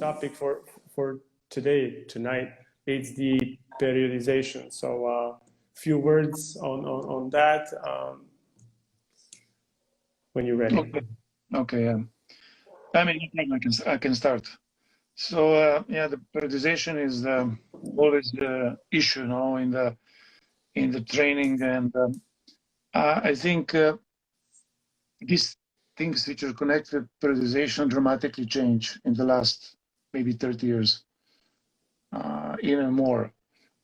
topic for tonight. It's the periodization. So few words on that when you're ready. Okay. I mean, I can start. So yeah, the periodization is always the issue now in the training, and I think these things which are connected with periodization dramatically change in the last maybe 30 years, even more.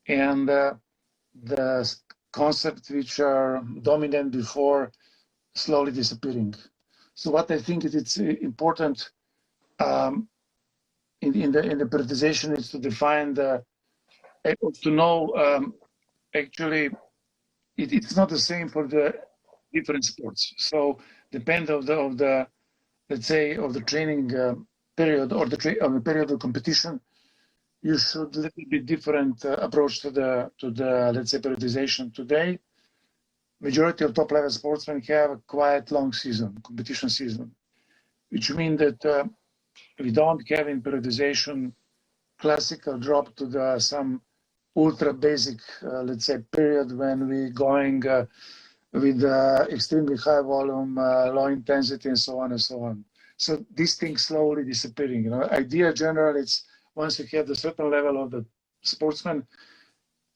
And the concepts which are dominant before slowly disappearing. So what I think it's important in the periodization is to define to know actually it's not the same for the different sports. So depend of the let's say of the training period or the period of competition, you should a little bit different approach to the let's say periodization. Today, majority of top level sportsmen have a quite long competition season, which means that we don't have in periodization classical drop to some ultra basic let's say period when we going with extremely high volume, low intensity, and so on and so on. So these things slowly disappearing. You know, idea general, it's once you have a certain level of the sportsman,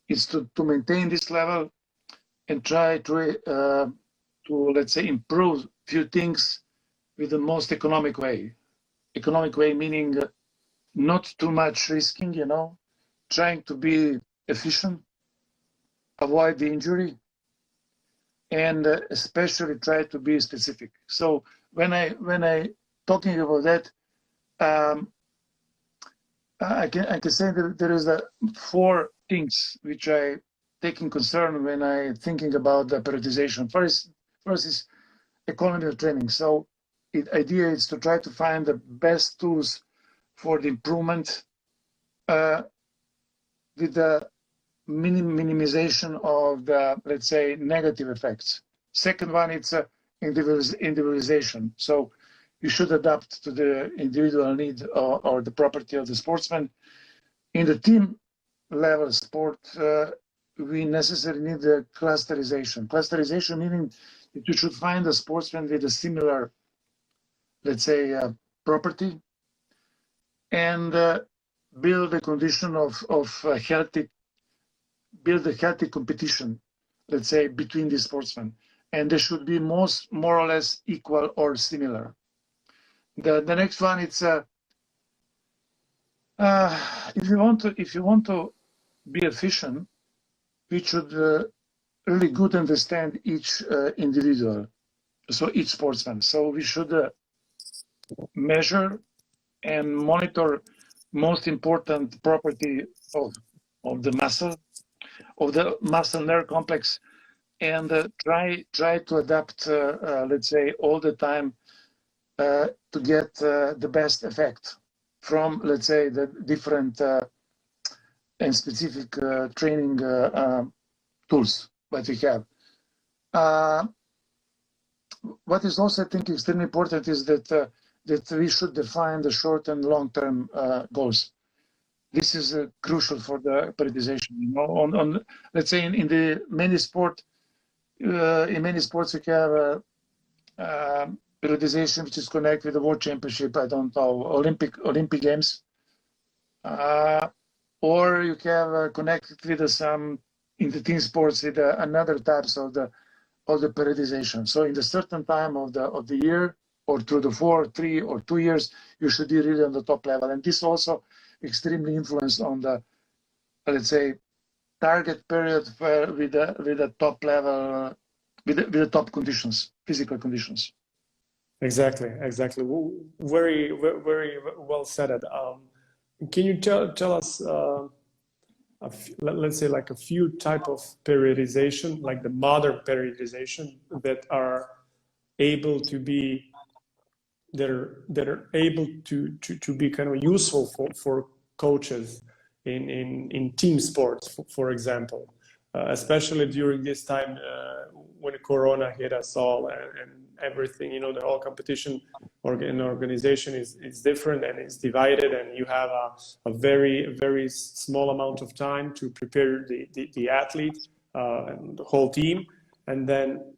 is to maintain this level and try to let's say improve few things with the most economic way. Economic way meaning not too much risking, you know, trying to be efficient, avoid the injury, and especially try to be specific. So when I talking about that, I can say that there is 4 things which I take in concern when I thinking about the periodization. First is economy of training. So the idea is to try to find the best tools for the improvement with the minimization of the, let's say, negative effects. Second one, it's individualization. So you should adapt to the individual need or the property of the sportsman. In the team level sport, we necessarily need the clusterization. Clusterization meaning that you should find a sportsman with a similar, let's say, property, and build a condition of healthy, build a healthy competition, let's say, between the sportsmen, and they should be more or less equal or similar. The next one, it's if you want to be efficient, we should really good understand each individual, so each sportsman. So we should measure and monitor most important property of the muscle nerve complex, and try to adapt, let's say, all the time to get the best effect from, let's say, the different and specific training tools that we have. What is also, I think, extremely important is that we should define the short and long-term goals. This is crucial for the periodization. You know, on let's say in the many sports we have periodization which is connected with the World Championship. I don't know, Olympic Games, or you have connected with some in the team sports with another types of the periodization. So in the certain time of the year, or through the 4, 3, or 2 years, you should be really on the top level. And this also extremely influenced on the, let's say, target period with the top level, with the top conditions, physical conditions. Exactly. Very well said. Can you tell us, let's say, like a few type of periodization, like the modern periodization, that are able to be that are able to be kind of useful for coaches in team sports, for example, especially during this time when Corona hit us all and everything, you know, the whole competition an organization is different and it's divided, and you have a very small amount of time to prepare the athlete and the whole team. And then,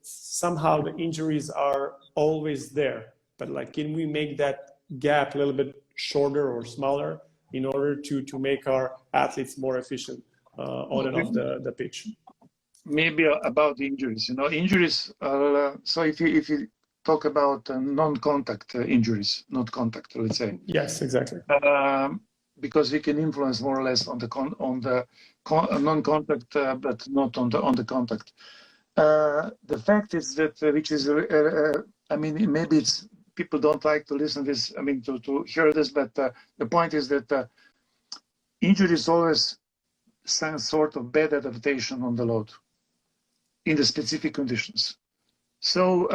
somehow the injuries are always there. But like, can we make that gap a little bit shorter or smaller in order to make our athletes more efficient on and off the pitch? Maybe about the injuries. Injuries are, so if you talk about non-contact injuries, not contact, let's say. Yes, exactly. Because we can influence more or less on the non-contact, but not on the contact. The fact is that, which is, I mean, maybe it's people don't like to listen to this. I mean, to hear this, but the point is that injury is always some sort of bad adaptation on the load in the specific conditions. So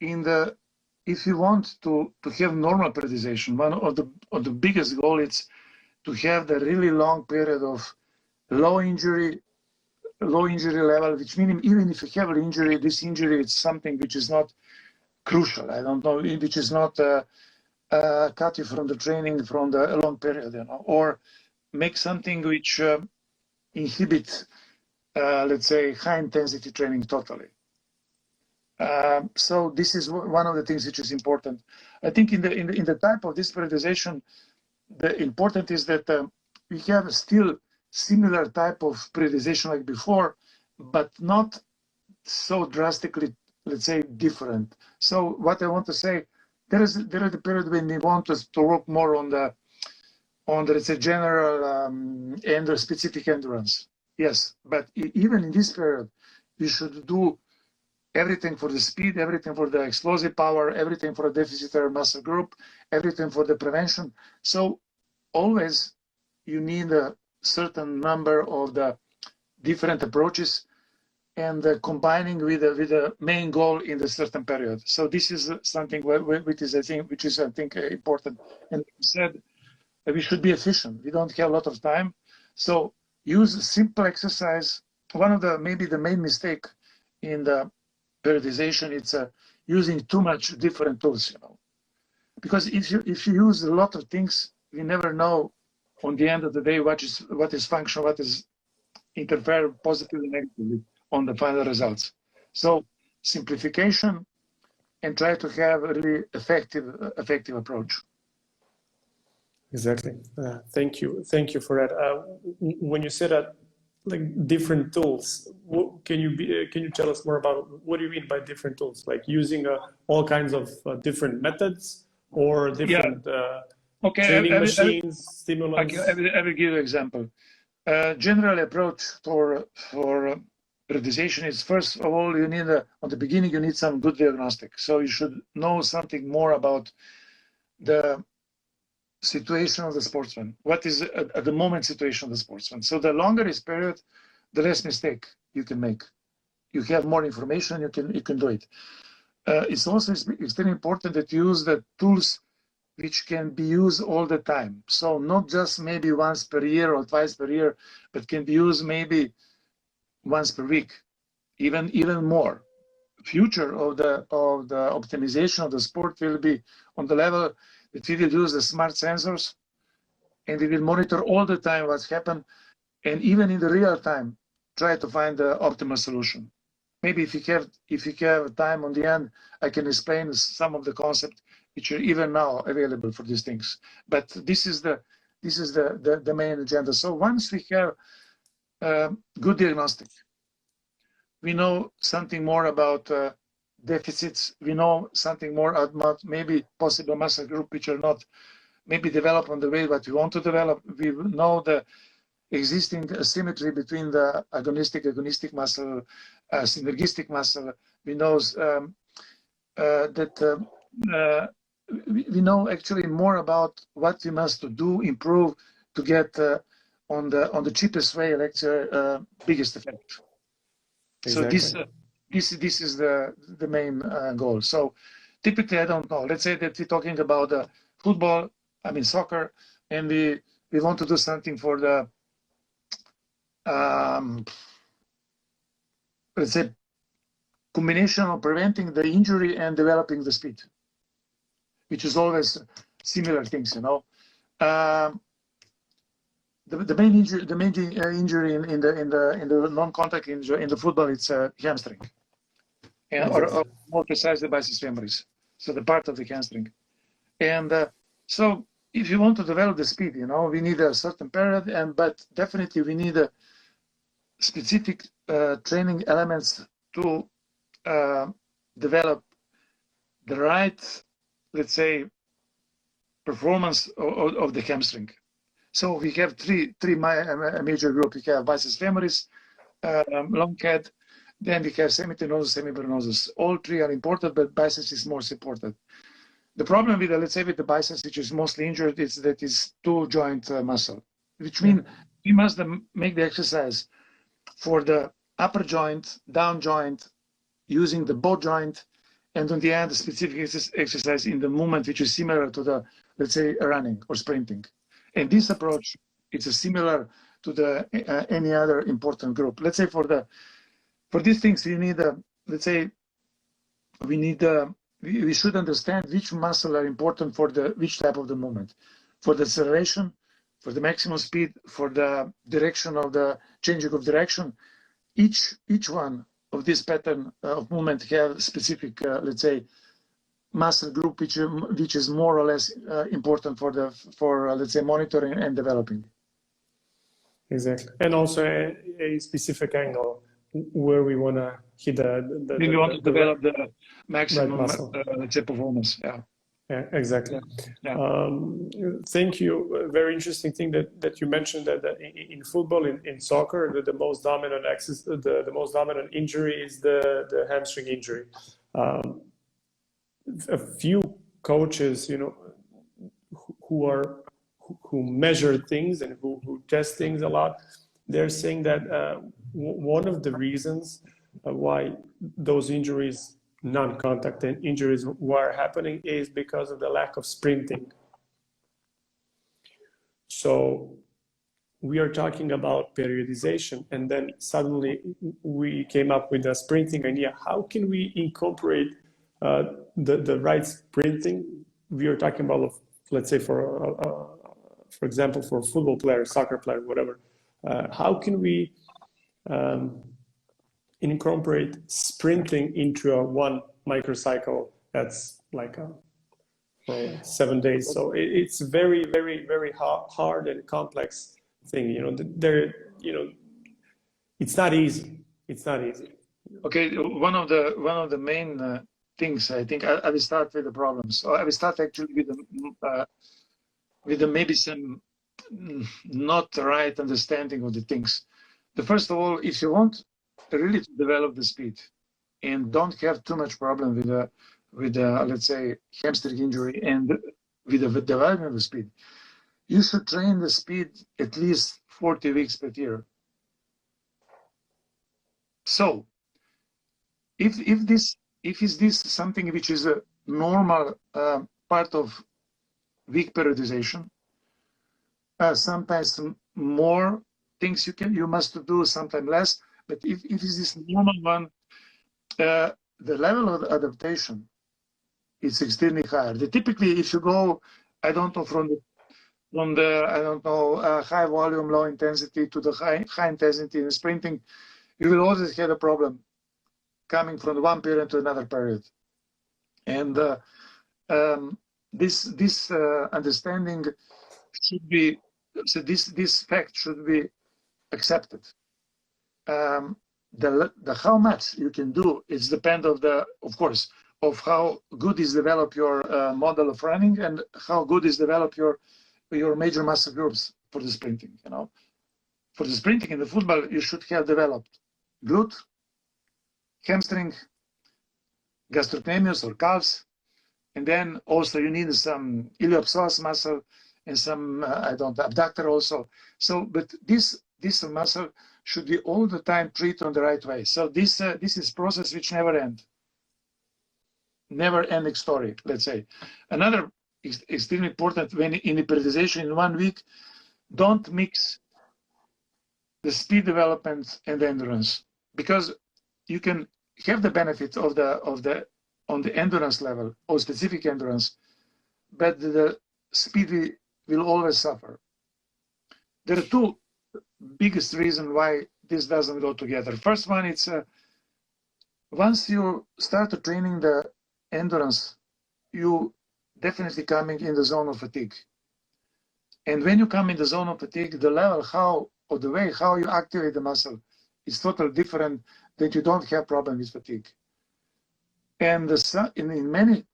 if you want to have normal periodization, one of the biggest goal is to have the really long period of low injury level, which means even if you have an injury, this injury is something which is not crucial. I don't know, which is not cut you from the training from the long period, or make something which inhibits, let's say, high intensity training totally. So this is one of the things which is important. I think in the type of this periodization, the important is that we have still similar type of periodization like before, but not so drastically, let's say, different. So what I want to say, there is the period when we want to work more on the let's say general and the specific endurance. Yes, but even in this period, we should do everything for the speed, everything for the explosive power, everything for the deficitary muscle group, everything for the prevention. So always you need a certain number of the different approaches and combining with the main goal in the certain period. So this is something which is I think important. And like you said, we should be efficient. We don't have a lot of time, so use simple exercise. One of the maybe the main mistake in the periodization, it's using too much different tools, because if you use a lot of things, we never know on the end of the day what is functional, what is interfere positively, negatively on the final results. So simplification and try to have a really effective approach. Exactly. Thank you for that. When you said that, like different tools, can you tell us more about what do you mean by different tools? Like using all kinds of different methods or different training machines, stimulants? I will give you an example. General approach for periodization is, first of all, you need on the beginning you need some good diagnostic. So you should know something more about the situation of the sportsman. What is at the moment situation of the sportsman? So the longer his period, the less mistake you can make. You have more information, you can do it. It's also extremely important that you use the tools which can be used all the time. So not just maybe once per year or twice per year, but can be used maybe once per week, even more. Future of the optimization of the sport will be on the level that we will use the smart sensors, and we will monitor all the time what's happened, and even in the real time, try to find the optimal solution. Maybe if you have time on the end, I can explain some of the concepts which are even now available for these things. But this is the main agenda. So once we have good diagnostic, we know something more about deficits. We know something more about maybe possible muscle group which are not maybe developed on the way that we want to develop. We know the existing asymmetry between the agonistic muscle, synergistic muscle. We know that we know actually more about what we must do, improve to get on the cheapest way, biggest effect. Exactly. So this is the main goal. So typically, I don't know. Let's say that we're talking about football, I mean soccer, and we want to do something for the let's say combination of preventing the injury and developing the speed, which is always similar things, you know. The main injury in the non-contact injury in the football, it's hamstring, or more precisely biceps femoris, so the part of the hamstring. And so if you want to develop the speed, you know, we need a certain period, but definitely we need a specific training elements to develop the right, let's say, performance of the hamstring. So we have three major groups. We have biceps femoris, long head, then we have semitenosus, semiburnosus. All three are important, but biceps is most important. The problem with, let's say, with the biceps, which is mostly injured, is that it's two joint muscle, which means we must make the exercise for the upper joint, down joint, using the both joint, and on the end, a specific exercise in the movement, which is similar to the, let's say, running or sprinting. And this approach, it's similar to the any other important group. Let's say for these things, we need, let's say, we should understand which muscle are important for which type of the movement, for the acceleration, for the maximum speed, for the direction of the changing of direction. Each one of this pattern of movement have specific, let's say, muscle group which is more or less important for let's say, monitoring and developing. Exactly, and also a specific angle where we want to hit we want to develop the maximum, right let's say, performance. Yeah, exactly. Yeah. Thank you. A very interesting thing that you mentioned that in football, in soccer, the most dominant the most dominant injury is the hamstring injury. A few coaches, you know, who measure things and who test things a lot, they're saying that one of the reasons why those injuries, non-contact injuries, were happening is because of the lack of sprinting. So we are talking about periodization, and then suddenly we came up with a sprinting idea. How can we incorporate the right sprinting? We are talking about, let's say, for example, for a football player, soccer player, whatever. How can we incorporate sprinting into a one microcycle that's like for 7 days? So it's very, very, very hard and complex thing. You know, it's not easy. It's not easy. Okay, one of the main things, I think, I will start with the problems. So I will start actually with the maybe some not right understanding of the things. First of all, if you want really to develop the speed and don't have too much problem with let's say, hamstring injury and with the development of the speed, you should train the speed at least 40 weeks per year. So if is this something which is a normal part of week periodization, sometimes more things you must do, sometimes less. But if it's this normal one, the level of adaptation is extremely higher. Typically, if you go, I don't know, from the I don't know, high volume, low intensity to the high intensity in sprinting, you will always have a problem coming from one period to another period. And this understanding should be, so this fact should be accepted. The how much you can do is depend of course, of how good is develop your model of running and how good is develop your major muscle groups for the sprinting. You know, for the sprinting in the football, you should have developed glute, hamstring, gastrocnemius or calves, and then also you need some iliopsoas muscle and some abductor also. So, but this muscle should be all the time treated on the right way. So this is process which never ending story, let's say. Another extremely important, when in the periodization in 1 week, don't mix the speed development and the endurance, because you can have the benefit of the on the endurance level or specific endurance, but the speed will always suffer. There are two biggest reasons why this doesn't go together. First one, it's once you start training the endurance, you definitely coming in the zone of fatigue. And when you come in the zone of fatigue, the level or the way how you activate the muscle is totally different, that you don't have problem with fatigue. And in many,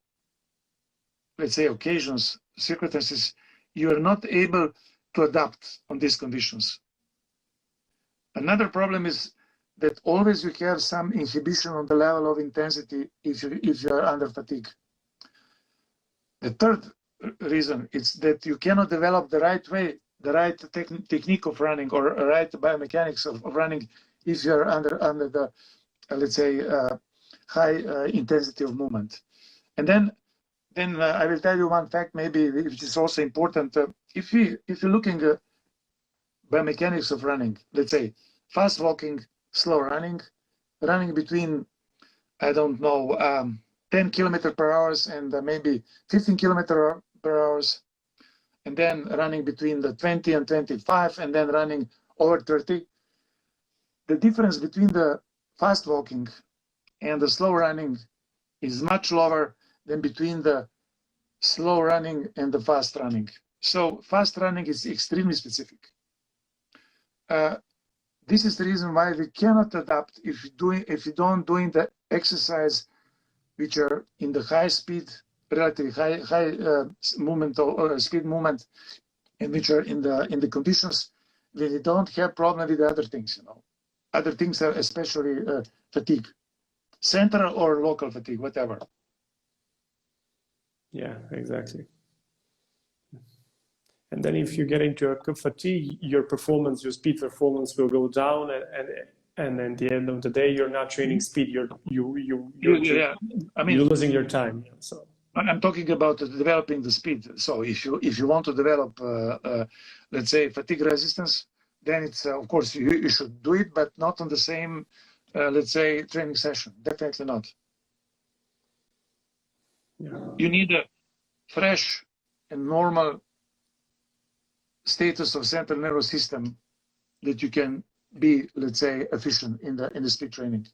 let's say, occasions, circumstances, you are not able to adapt on these conditions. Another problem is that always you have some inhibition on the level of intensity if you are under fatigue. The third reason is that you cannot develop the right way, the right technique of running or right biomechanics of running if you are under the, let's say, high intensity of movement. And then I will tell you one fact, maybe which is also important. If you're looking at biomechanics of running, let's say fast walking, slow running between, I don't know, 10 kilometers per hour and maybe 15 kilometers per hour, and then running between the 20 and 25, and then running over 30. The difference between the fast walking and the slow running is much lower than between the slow running and the fast running. So fast running is extremely specific. This is the reason why we cannot adapt if you don't doing the exercise which are in the high speed, relatively high movement or speed movement, and which are in the conditions where you don't have problem with other things. Other things are especially fatigue, central or local fatigue, whatever. Yeah, exactly. And then if you get into a fatigue, your speed performance will go down, and at the end of the day, you're not training speed. You're losing your time. So I'm talking about developing the speed. So if you want to develop, let's say, fatigue resistance, then it's of course you should do it, but not on the same, let's say, training session. Definitely not. Yeah. You need a fresh and normal status of central nervous system that you can be, let's say, efficient in the speed training.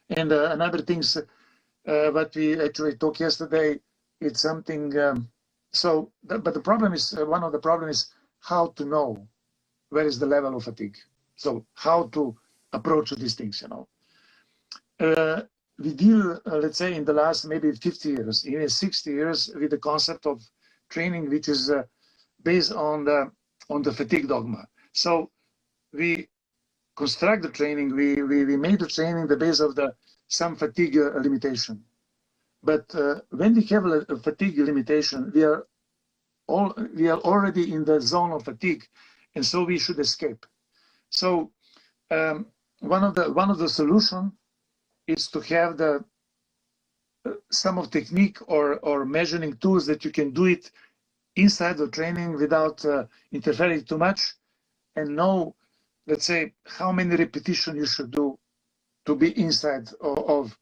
And another things what we actually talked yesterday, it's something. But the problem is one of the problems is how to know where is the level of fatigue. So how to approach these things, we deal, let's say, in the last maybe 50 years, even 60 years, with the concept of training, which is based on the fatigue dogma. So we construct the training, we made the training the base of some fatigue limitation. But when we have a fatigue limitation, we are already in the zone of fatigue, and so we should escape. So one of the solution is to have some of technique or measuring tools that you can do it inside the training without interfering too much, and know, let's say, how many repetitions you should do to be inside of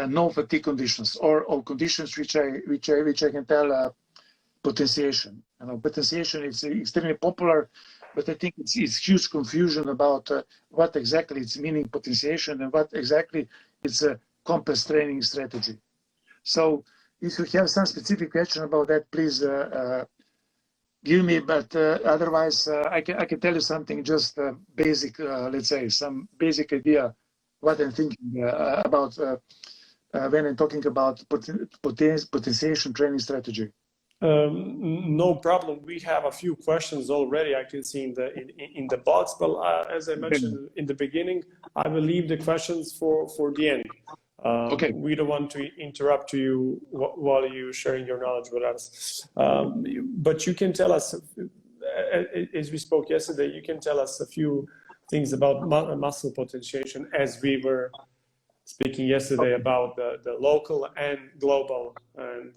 no fatigue conditions or conditions which I can tell potentiation. Potentiation is extremely popular, but I think it's huge confusion about what exactly it's meaning potentiation and what exactly it's a complex training strategy. So if you have some specific question about that, please give me. But otherwise, I can tell you something just basic. Let's say some basic idea what I'm thinking about when I'm talking about potentiation training strategy. No problem. We have a few questions already. I can see in the box, but as I mentioned in the beginning, I will leave the questions for the end. Okay. We don't want to interrupt you while you're sharing your knowledge with us. But you can tell us, as we spoke yesterday, you can tell us a few things about muscle potentiation, as we were speaking yesterday about the local and global and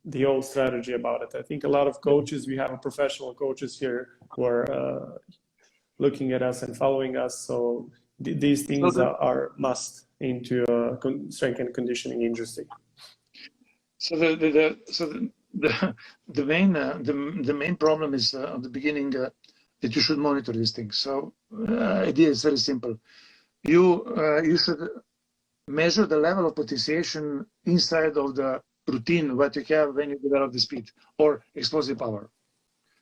the old strategy about it. I think a lot of coaches, we have professional coaches here who are looking at us and following us. So these things are must. into strength and conditioning industry. So the main problem is at the beginning that you should monitor these things. So idea is very simple. You should measure the level of potentiation inside of the routine what you have when you develop the speed or explosive power.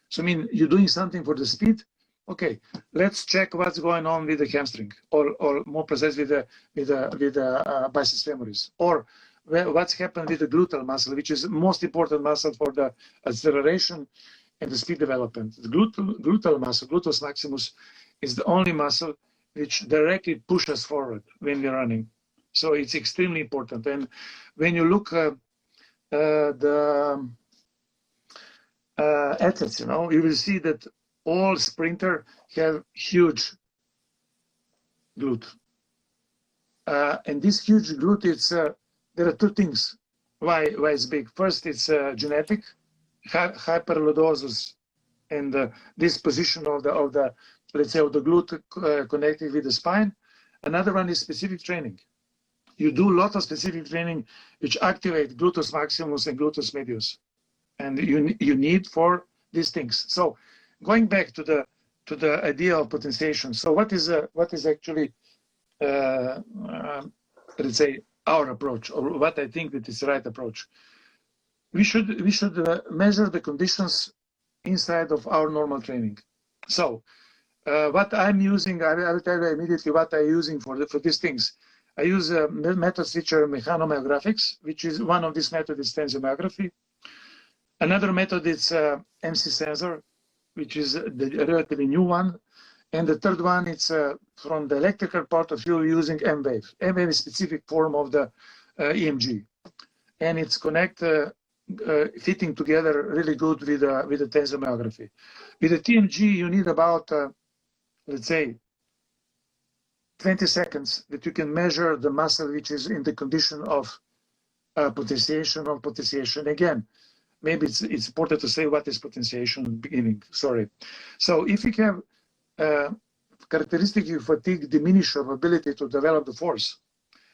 So I mean, you're doing something for the speed. Okay, let's check what's going on with the hamstring, or more precisely with the biceps femoris, or what's happened with the gluteal muscle, which is the most important muscle for the acceleration and the speed development. The gluteal muscle, gluteus maximus, is the only muscle which directly pushes forward when we're running. So it's extremely important. And when you look the athletes, you will see that all sprinters have huge glute. And this huge glute, there are two things why it's big. First, it's genetic, hyperlordosis, and this position of the let's say of the glute connected with the spine. Another one is specific training. You do a lot of specific training which activate gluteus maximus and gluteus medius, and you need for these things. So going back to the idea of potentiation. So what is actually let's say our approach, or what I think that is the right approach? We should measure the conditions inside of our normal training. So what I'm using, I will tell you immediately what I'm using for these things. I use methods which are mechanomyographics, which is one of these methods is tensiomyography. Another method is MC sensor, which is the relatively new one. And the third one, it's from the electrical part of view using M-wave. M-wave is a specific form of the EMG. And it's fitting together really good with the tensiomyography. With the TMG, you need about, let's say, 20 seconds that you can measure the muscle which is in the condition of potentiation or potentiation. Again, maybe it's important to say what is potentiation in the beginning. Sorry. So if you have characteristic of fatigue diminish your ability to develop the force,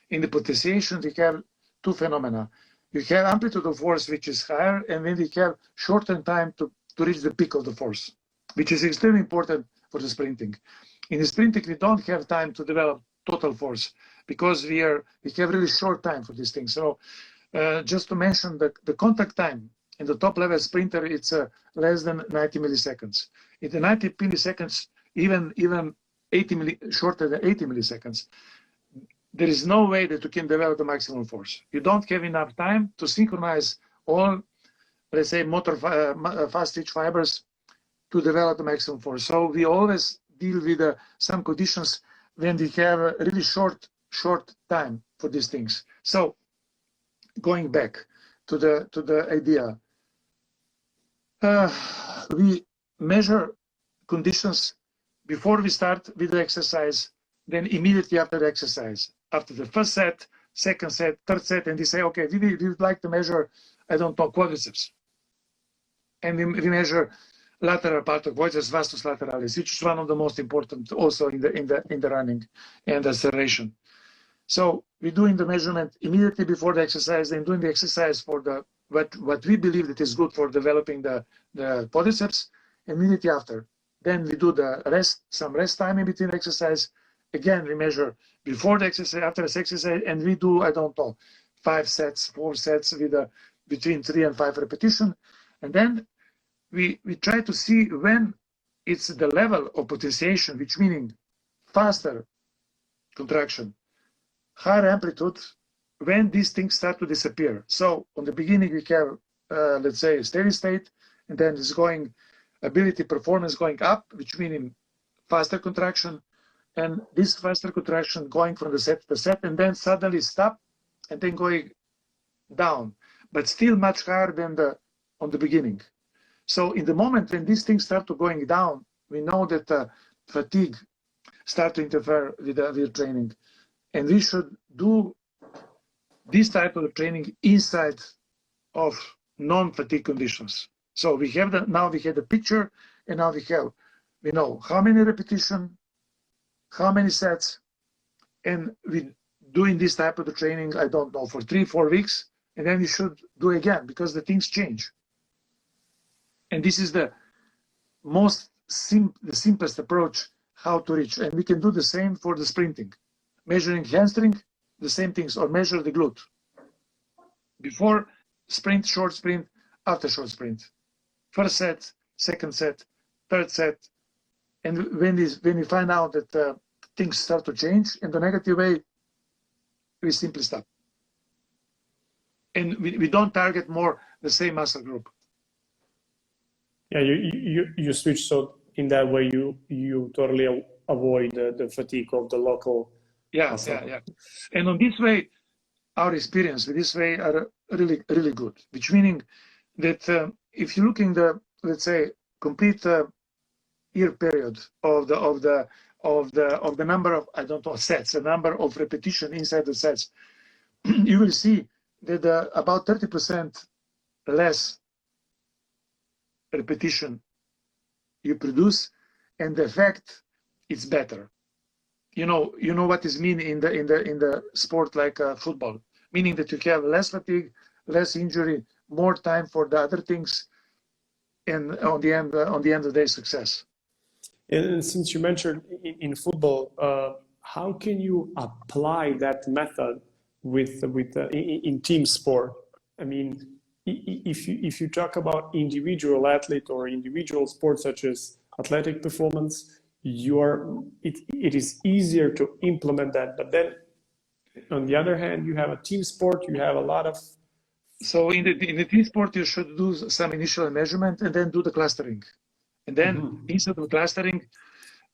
in the potentiation we have two phenomena. You have amplitude of force which is higher, and then you have shortened time to reach the peak of the force, which is extremely important for the sprinting. In the sprinting, we don't have time to develop total force because we have really short time for these things. So just to mention the contact time in the top level sprinter, it's less than 90 milliseconds. In the 90 milliseconds, even shorter than 80 milliseconds, there is no way that you can develop the maximum force. You don't have enough time to synchronize all, let's say, motor fast twitch fibers to develop the maximum force. So we always deal with some conditions when we have a really short time for these things. So going back to the idea, we measure conditions before we start with the exercise, then immediately after the exercise, after the first set, second set, third set, and we say, okay, we would like to measure, I don't know, quadriceps. And we measure lateral part of quadriceps vastus lateralis, which is one of the most important also in the running and acceleration. So we're doing the measurement immediately before the exercise, and doing the exercise for what we believe that is good for developing the quadriceps immediately after. Then we do the some rest time in between exercise. Again, we measure before the exercise, after the exercise, and we do, I don't know, 4 sets with between 3 and 5 repetitions. And then we try to see when it's the level of potentiation, which meaning faster contraction, higher amplitude, when these things start to disappear. So on the beginning, we have, let's say, a steady state, and then it's going, ability performance going up, which meaning faster contraction, and this faster contraction going from the set to set, and then suddenly stop, and then going down, but still much higher than on the beginning. So in the moment when these things start to going down, we know that fatigue start to interfere with training, and we should do this type of training inside of non-fatigue conditions. So we have now we have the picture, and now we know how many repetitions, how many sets, and we doing this type of the training, I don't know, for 3-4 weeks, and then you should do again because the things change. And this is the the simplest approach how to reach. And we can do the same for the sprinting. Measuring hamstring, the same things, or measure the glute. Before sprint, short sprint, after short sprint. First set, second set, third set. And when we find out that things start to change in the negative way, we simply stop. And we don't target more the same muscle group. Yeah, you switch, so in that way you totally avoid the fatigue of the local. Yeah. And on this way, our experience with this way are really, really good. Which meaning that if you look in the, let's say, complete year period of the number of, I don't know, sets, the number of repetition inside the sets, you will see that about 30% less repetition you produce, and the effect is better. You know what is mean in the sport like football, meaning that you have less fatigue, less injury, more time for the other things, and on the end of the day, success. And since you mentioned in football, how can you apply that method in team sport? I mean, if you talk about individual athlete or individual sports such as athletic performance, it is easier to implement that. But then, on the other hand, you have a team sport. You have a lot of. So in the team sport, you should do some initial measurement and then do the clustering. And then instead of clustering,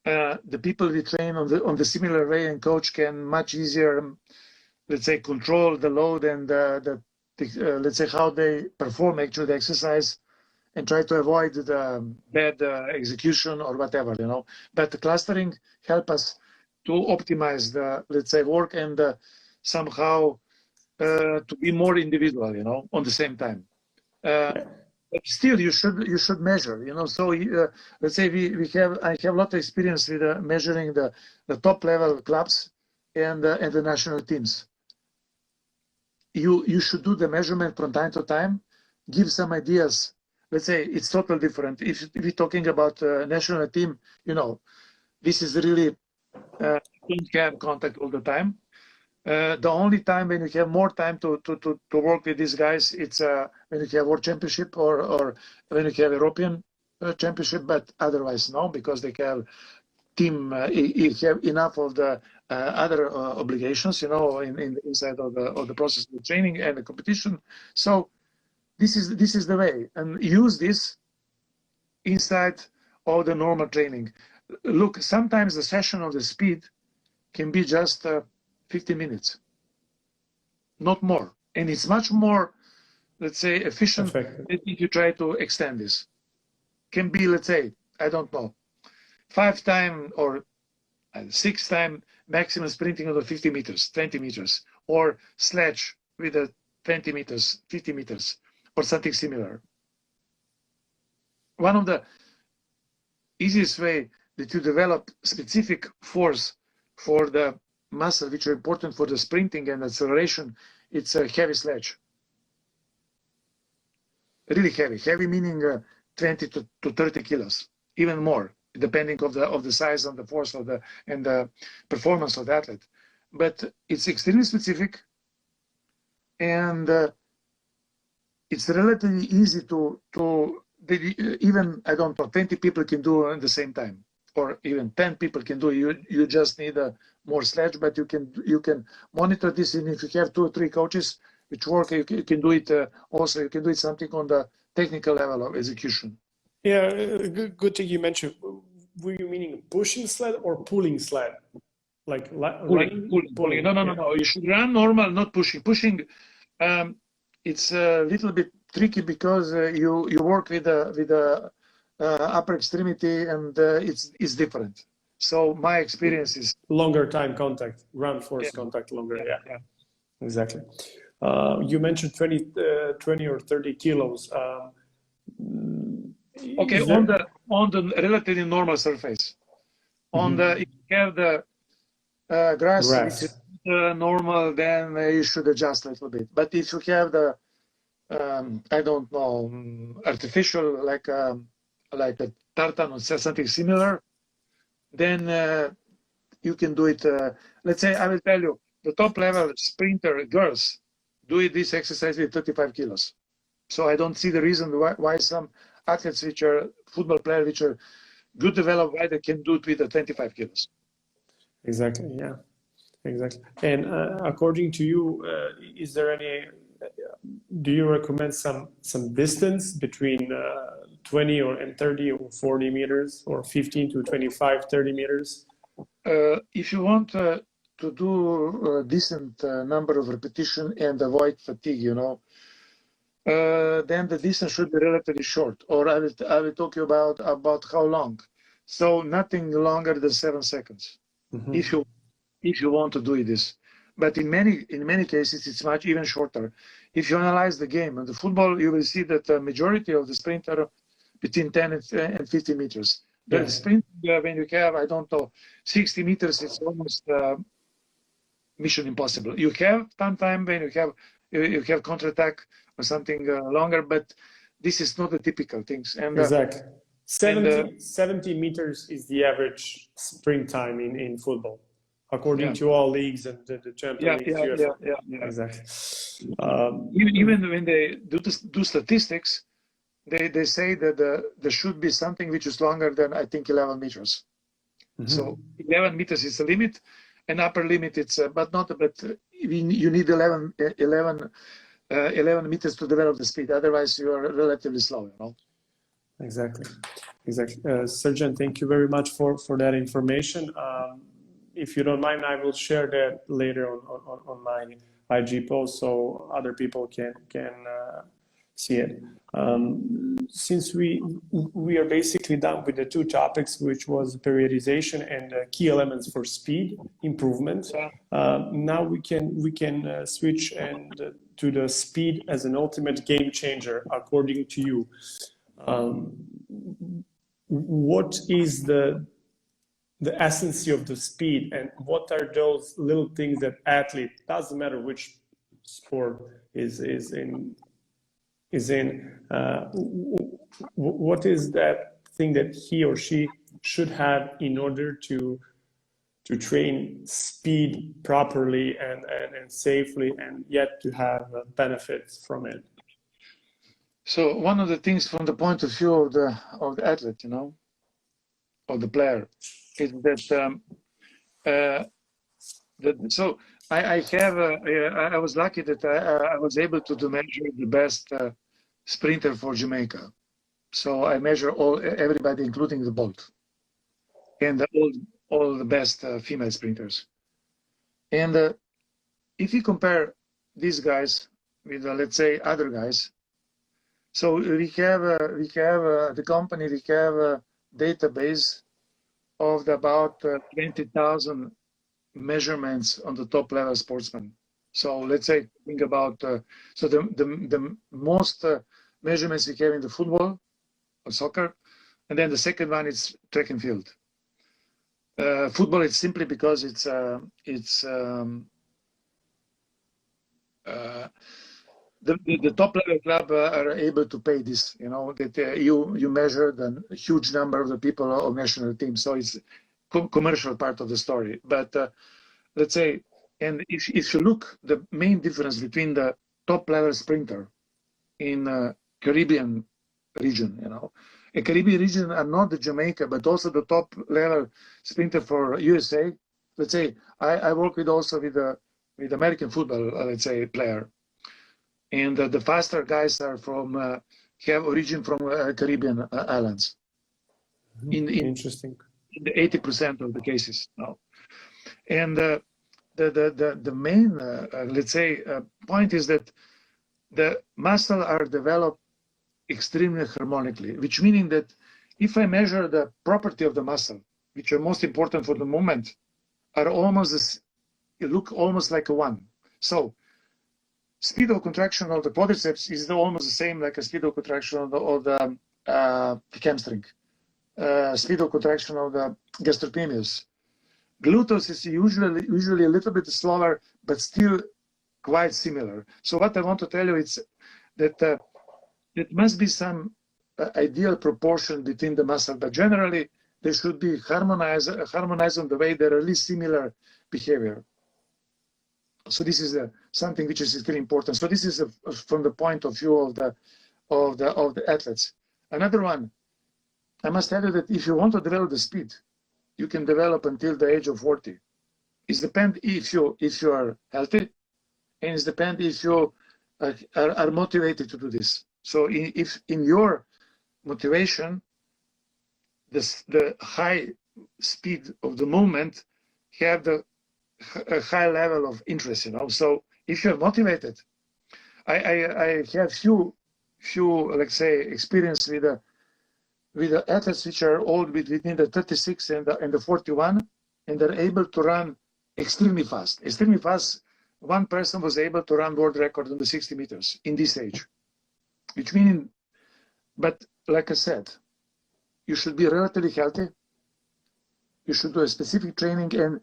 the people we train on the similar way, and coach can much easier, let's say, control the load and let's say how they perform actually the exercise, and try to avoid the bad execution or whatever, But the clustering help us to optimize the, let's say, work and somehow to be more individual, on the same time. But still, you should measure, So let's say I have a lot of experience with measuring the top level clubs and the national teams. You should do the measurement from time to time, give some ideas. Let's say it's totally different. If we're talking about national team, this is really don't have contact all the time. The only time when you have more time to work with these guys, it's when you have World Championship or when you have European Championship, but otherwise no, because they have team, you have enough of the other obligations, inside of the process of the training and the competition. So this is the way, and use this inside of the normal training. Look, sometimes the session of the speed can be just 50 minutes, not more. And it's much more, let's say, efficient if you try to extend this. Can be, let's say, I don't know, 5-time or 6-time maximum sprinting of the 50 meters, 20 meters, or sledge with the 20 meters, 50 meters, or something similar. One of the easiest way that you develop specific force for the muscle, which are important for the sprinting and acceleration, it's a heavy sledge. Really heavy. Heavy meaning 20 to 30 kilos, even more, depending of the size and the force of and the performance of the athlete. But it's extremely specific, and it's relatively easy to even, I don't know, 20 people can do at the same time, or even 10 people can do. You just need more sledge, but you can monitor this, and if you have 2 or 3 coaches which work, you can do it. Also, you can do it something on the technical level of execution. Yeah, good thing you mentioned. Were you meaning pushing sled or pulling sled? Like pulling. No. You should run normal, not pushing. Pushing, it's a little bit tricky because you work with the upper extremity, and it's different. So my experience is longer time contact, run force contact longer. Yeah. Exactly. You mentioned 20 or 30 kilos. Okay, on the relatively normal surface. On the, if you have the grass, which is normal, then you should adjust a little bit. But if you have the, I don't know, artificial, like a tartan or something similar, then you can do it. Let's say, I will tell you, the top level sprinter girls do this exercise with 35 kilos. So I don't see the reason why some athletes, which are football players, which are good developed, why they can do it with the 25 kilos. Exactly. Yeah. Exactly. And according to you, is there any? Do you recommend some distance between 20 and 30 or 40 meters, or 15 to 25, 30 meters? If you want to do a decent number of repetition and avoid fatigue, you know, then the distance should be relatively short. Or I will talk you about how long. So nothing longer than 7 seconds. Mm-hmm. If you want to do this. But in many cases, it's much even shorter. If you analyze the game and the football, you will see that the majority of the sprint are between 10 and 50 meters. The sprint, when you have, I don't know, 60 meters, it's almost mission impossible. You have sometime when you have counterattack or something longer, but this is not the typical things. And exactly. 70 meters is the average sprint time in football, according to all leagues and the Champions League. Yeah. Exactly. Even when they do statistics, they say that there should be something which is longer than, I think, 11 meters. Mm-hmm. So 11 meters is the limit, and upper limit it's but you need 11 meters to develop the speed. Otherwise, you are relatively slow. You know. Exactly. Srdjan, thank you very much for that information. If you don't mind, I will share that later on my IG post so other people can see it. Since we are basically done with the two topics, which was periodization and key elements for speed improvement, now we can switch to the speed as an ultimate game changer, according to you. What is the essence of the speed, and what are those little things that athlete, doesn't matter which sport is in, what is that thing that he or she should have in order to train speed properly and safely, and yet to have benefits from it? So one of the things from the point of view of the athlete, you know, of the player, is that so I was lucky that I was able to measure the best sprinter for Jamaica. So I measure everybody, including the Bolt, and all the best female sprinters. And if you compare these guys with let's say other guys, so we have the company, we have a database of about 20,000 measurements on the top level sportsmen. So let's say think about so the most measurements we have in the football or soccer, and then the second one is track and field. Football is simply because the top level club are able to pay this, you know, that you measure the huge number of the people of national team. So it's commercial part of the story. But let's say, and if you look, the main difference between the top level sprinter in Caribbean region, you know, a Caribbean region are not the Jamaica, but also the top level sprinter for USA. Let's say I work also with American football, let's say, player. And the faster guys are have origin from Caribbean islands. Interesting. In the 80% of the cases now. And the main, let's say, point is that the muscle are developed extremely harmonically, which meaning that if I measure the property of the muscle, which are most important for the movement, are almost look almost like a one. So speed of contraction of the quadriceps is almost the same like a speed of contraction of the hamstring. Speed of contraction of the gastrocnemius. Gluteus is usually a little bit slower, but still quite similar. So what I want to tell you is that there must be some ideal proportion between the muscle, but generally they should be harmonized on the way they're really similar behavior. So this is something which is very important. So this is from the point of view of the athletes. Another one, I must tell you that if you want to develop the speed, you can develop until the age of 40. It depends if you are healthy, and it depends if you are motivated to do this. So if in your motivation, the high speed of the movement have a high level of interest, you know. So if you're motivated, I have few let's say experience with the athletes which are old between the 36 and the 41, and they're able to run extremely fast. Extremely fast. One person was able to run world record on the 60 meters in this age, which means, but like I said, you should be relatively healthy. You should do a specific training, and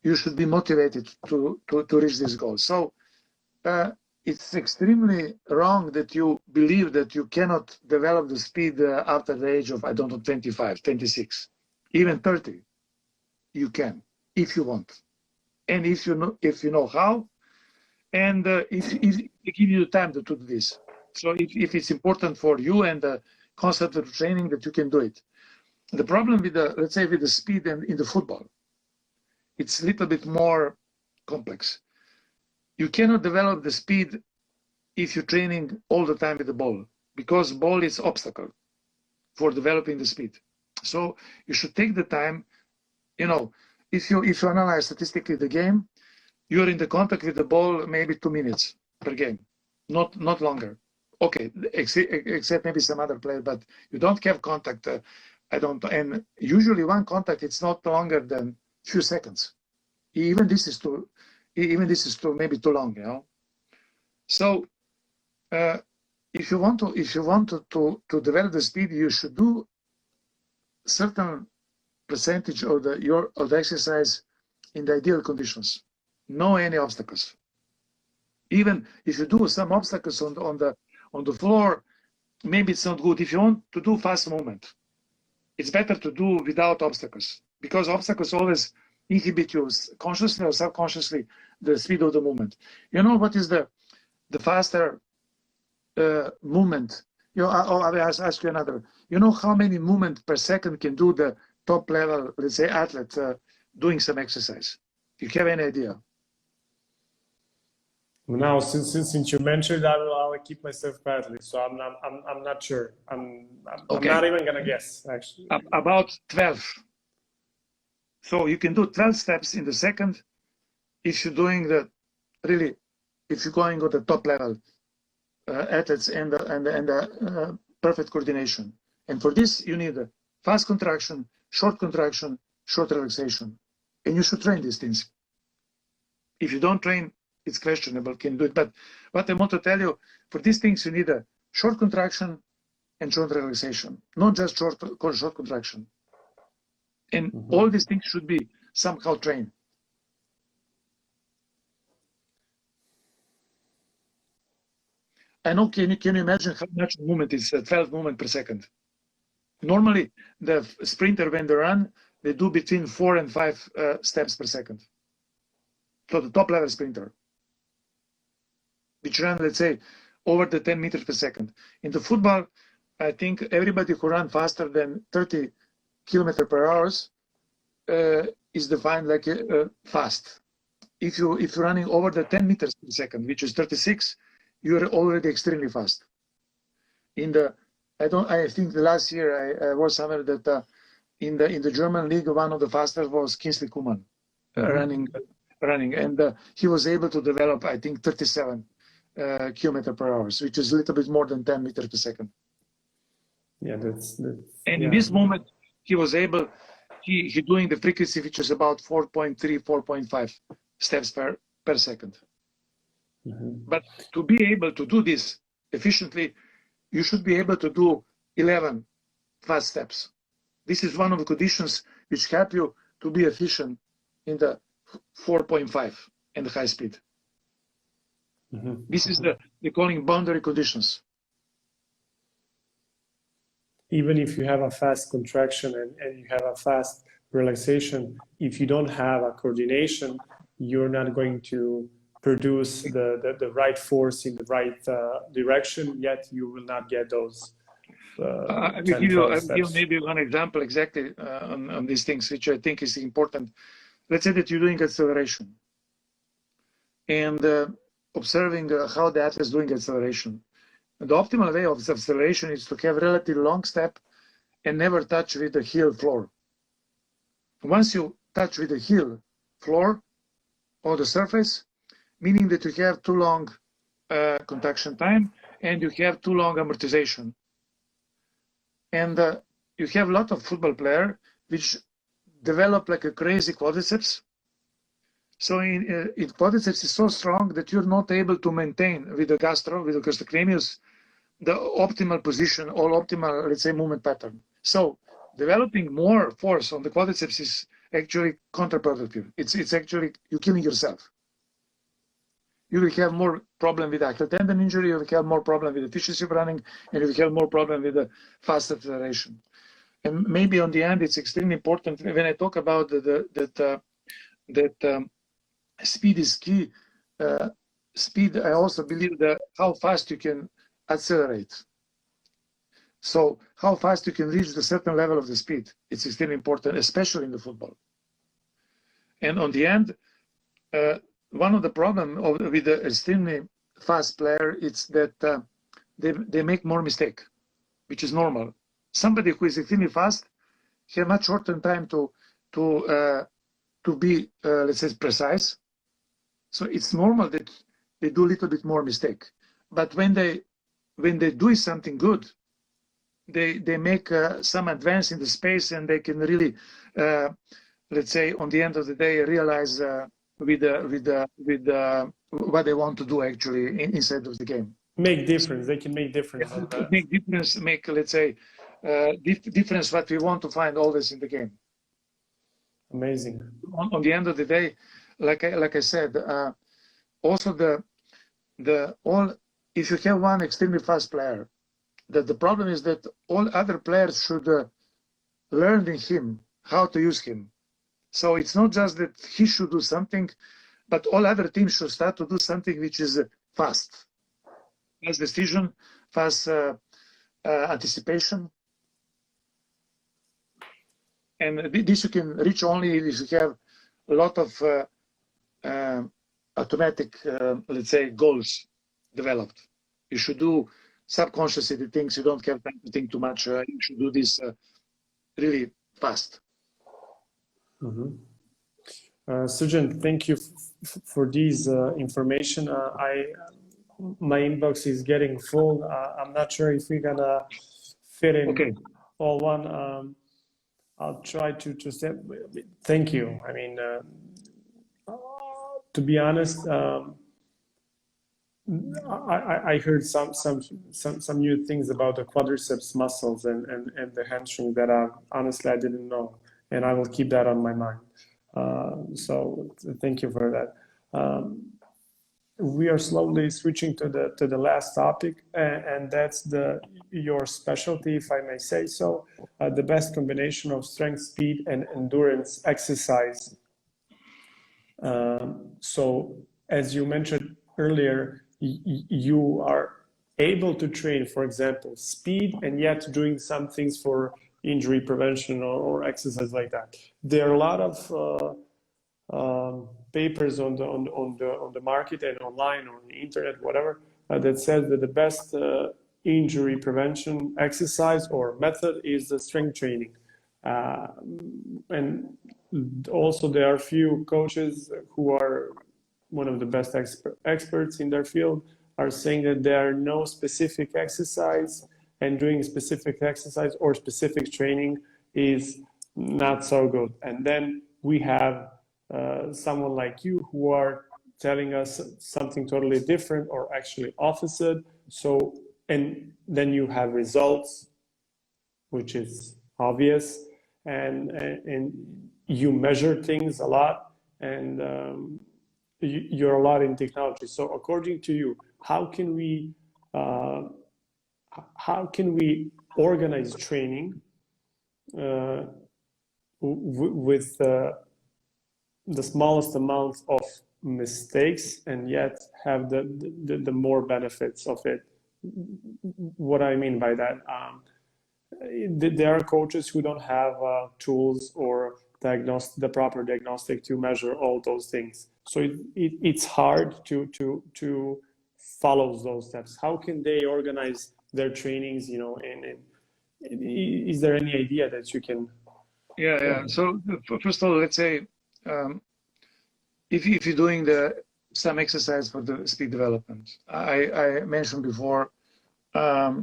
you should be motivated to reach this goal. So it's extremely wrong that you believe that you cannot develop the speed after the age of, I don't know, 25, 26, even 30. You can, if you want, and if you know how, and if they give you the time to do this. So if it's important for you and the concept of training, that you can do it. The problem with let's say with the speed and in the football, it's a little bit more complex. You cannot develop the speed if you're training all the time with the ball, because ball is obstacle for developing the speed. So you should take the time, you know, if you analyze statistically the game, you're in the contact with the ball maybe 2 minutes per game, not longer. Okay, except maybe some other player, but you don't have contact. And usually one contact, it's not longer than few seconds. Even this is too maybe too long, you know. So if you want to develop the speed, you should do certain percentage of the exercise in the ideal conditions. No any obstacles. Even if you do some obstacles on the floor, maybe it's not good. If you want to do fast movement, it's better to do without obstacles, because obstacles always inhibit you consciously or subconsciously the speed of the movement. You know what is the faster movement? I will ask you another. You know how many movements per second can do the top level, let's say, athlete doing some exercise? Do you have any idea? Now, since you mentioned, I'll keep myself quietly. So I'm not sure. I'm not even gonna guess, actually. About 12. So you can do 12 steps in the second if you're doing if you're going with the top level athletes and the perfect coordination. And for this, you need a fast contraction, short relaxation, and you should train these things. If you don't train, it's questionable, can do it. But what I want to tell you, for these things, you need a short contraction and short relaxation, not just short contraction. And all these things should be somehow trained. I know, can you imagine how much movement is 12 movements per second? Normally, the sprinter, when they run, they do between 4 and 5 steps per second. So the top level sprinter, which run, let's say, over the 10 meters per second. In the football, I think everybody who runs faster than 30 kilometers per hour is defined like fast. If you're running over the 10 meters per second, which is 36, you're already extremely fast. I think the last year I was somewhere that in the German league, one of the fastest was Kingsley Coman running, and he was able to develop, I think, 37 kilometers per hour, which is a little bit more than 10 meters per second. Yeah, that's and in this moment, he was able, he doing the frequency, which is about 4.3, 4.5 steps per second. But to be able to do this efficiently, you should be able to do 11 fast steps. This is one of the conditions which help you to be efficient in the 4.5 and the high speed. This is the calling boundary conditions. Even if you have a fast contraction and you have a fast relaxation, if you don't have a coordination, you're not going to produce the right force in the right direction, yet you will not get those I will give maybe one example exactly on these things, which I think is important. Let's say that you're doing acceleration and observing how the athlete is doing acceleration. The optimal way of acceleration is to have relatively long step and never touch with the heel floor. Once you touch with the heel floor or the surface, meaning that you have too long contraction time and you have too long amortization. And you have a lot of football players which develop like a crazy quadriceps. So in quadriceps is so strong that you're not able to maintain with the gastrocnemius, the optimal position or optimal, let's say, movement pattern. So developing more force on the quadriceps is actually counterproductive. It's actually, you're killing yourself. You will have more problem with ankle tendon injury, you will have more problem with efficiency of running, and you will have more problem with the fast acceleration. And maybe on the end, it's extremely important when I talk about that speed is key. Speed, I also believe that how fast you can accelerate. So how fast you can reach the certain level of the speed, it's extremely important, especially in the football. And on the end, one of the problems with the extremely fast player is that they make more mistake, which is normal. Somebody who is extremely fast have much shorter time to be, let's say, precise. So it's normal that they do a little bit more mistake. But when they do something good, they make some advance in the space, and they can really, let's say, on the end of the day, realize with what they want to do actually inside of the game. Make difference. They can make difference. Make difference. Make, let's say, difference what we want to find always in the game. Amazing. On the end of the day, like I said, also if you have one extremely fast player, that the problem is that all other players should learn in him how to use him. So it's not just that he should do something, but all other teams should start to do something which is fast. Fast decision, fast anticipation. And this you can reach only if you have a lot of automatic, let's say, goals developed. You should do subconsciously the things, you don't have time to think too much. You should do this really fast. Srdjan, thank you for this information. My inbox is getting full. I'm not sure if we're gonna fit in all one. I'll try to say thank you. I mean, to be honest, I heard some new things about the quadriceps muscles and the hamstring that honestly I didn't know, and I will keep that on my mind. So thank you for that. We are slowly switching to the last topic, and that's your specialty, if I may say so, the best combination of strength, speed, and endurance exercise. So as you mentioned earlier, you are able to train, for example, speed, and yet doing some things for injury prevention or exercise like that. There are a lot of papers on the market and online or on the internet, whatever, that says that the best injury prevention exercise or method is the strength training. And also there are few coaches who are one of the best experts in their field are saying that there are no specific exercise, and doing specific exercise or specific training is not so good. And then we have someone like you who are telling us something totally different or actually opposite. So, and then you have results, which is obvious, and you measure things a lot, and you're a lot in technology. So according to you, how can we organize training with the smallest amount of mistakes and yet have the more benefits of it? What I mean by that, there are coaches who don't have tools or the proper diagnostic to measure all those things. So it's hard to follow those steps. How can they organize their trainings? You know, and is there any idea that you can? Yeah. So first of all, let's say if you're doing some exercise for the speed development, I mentioned before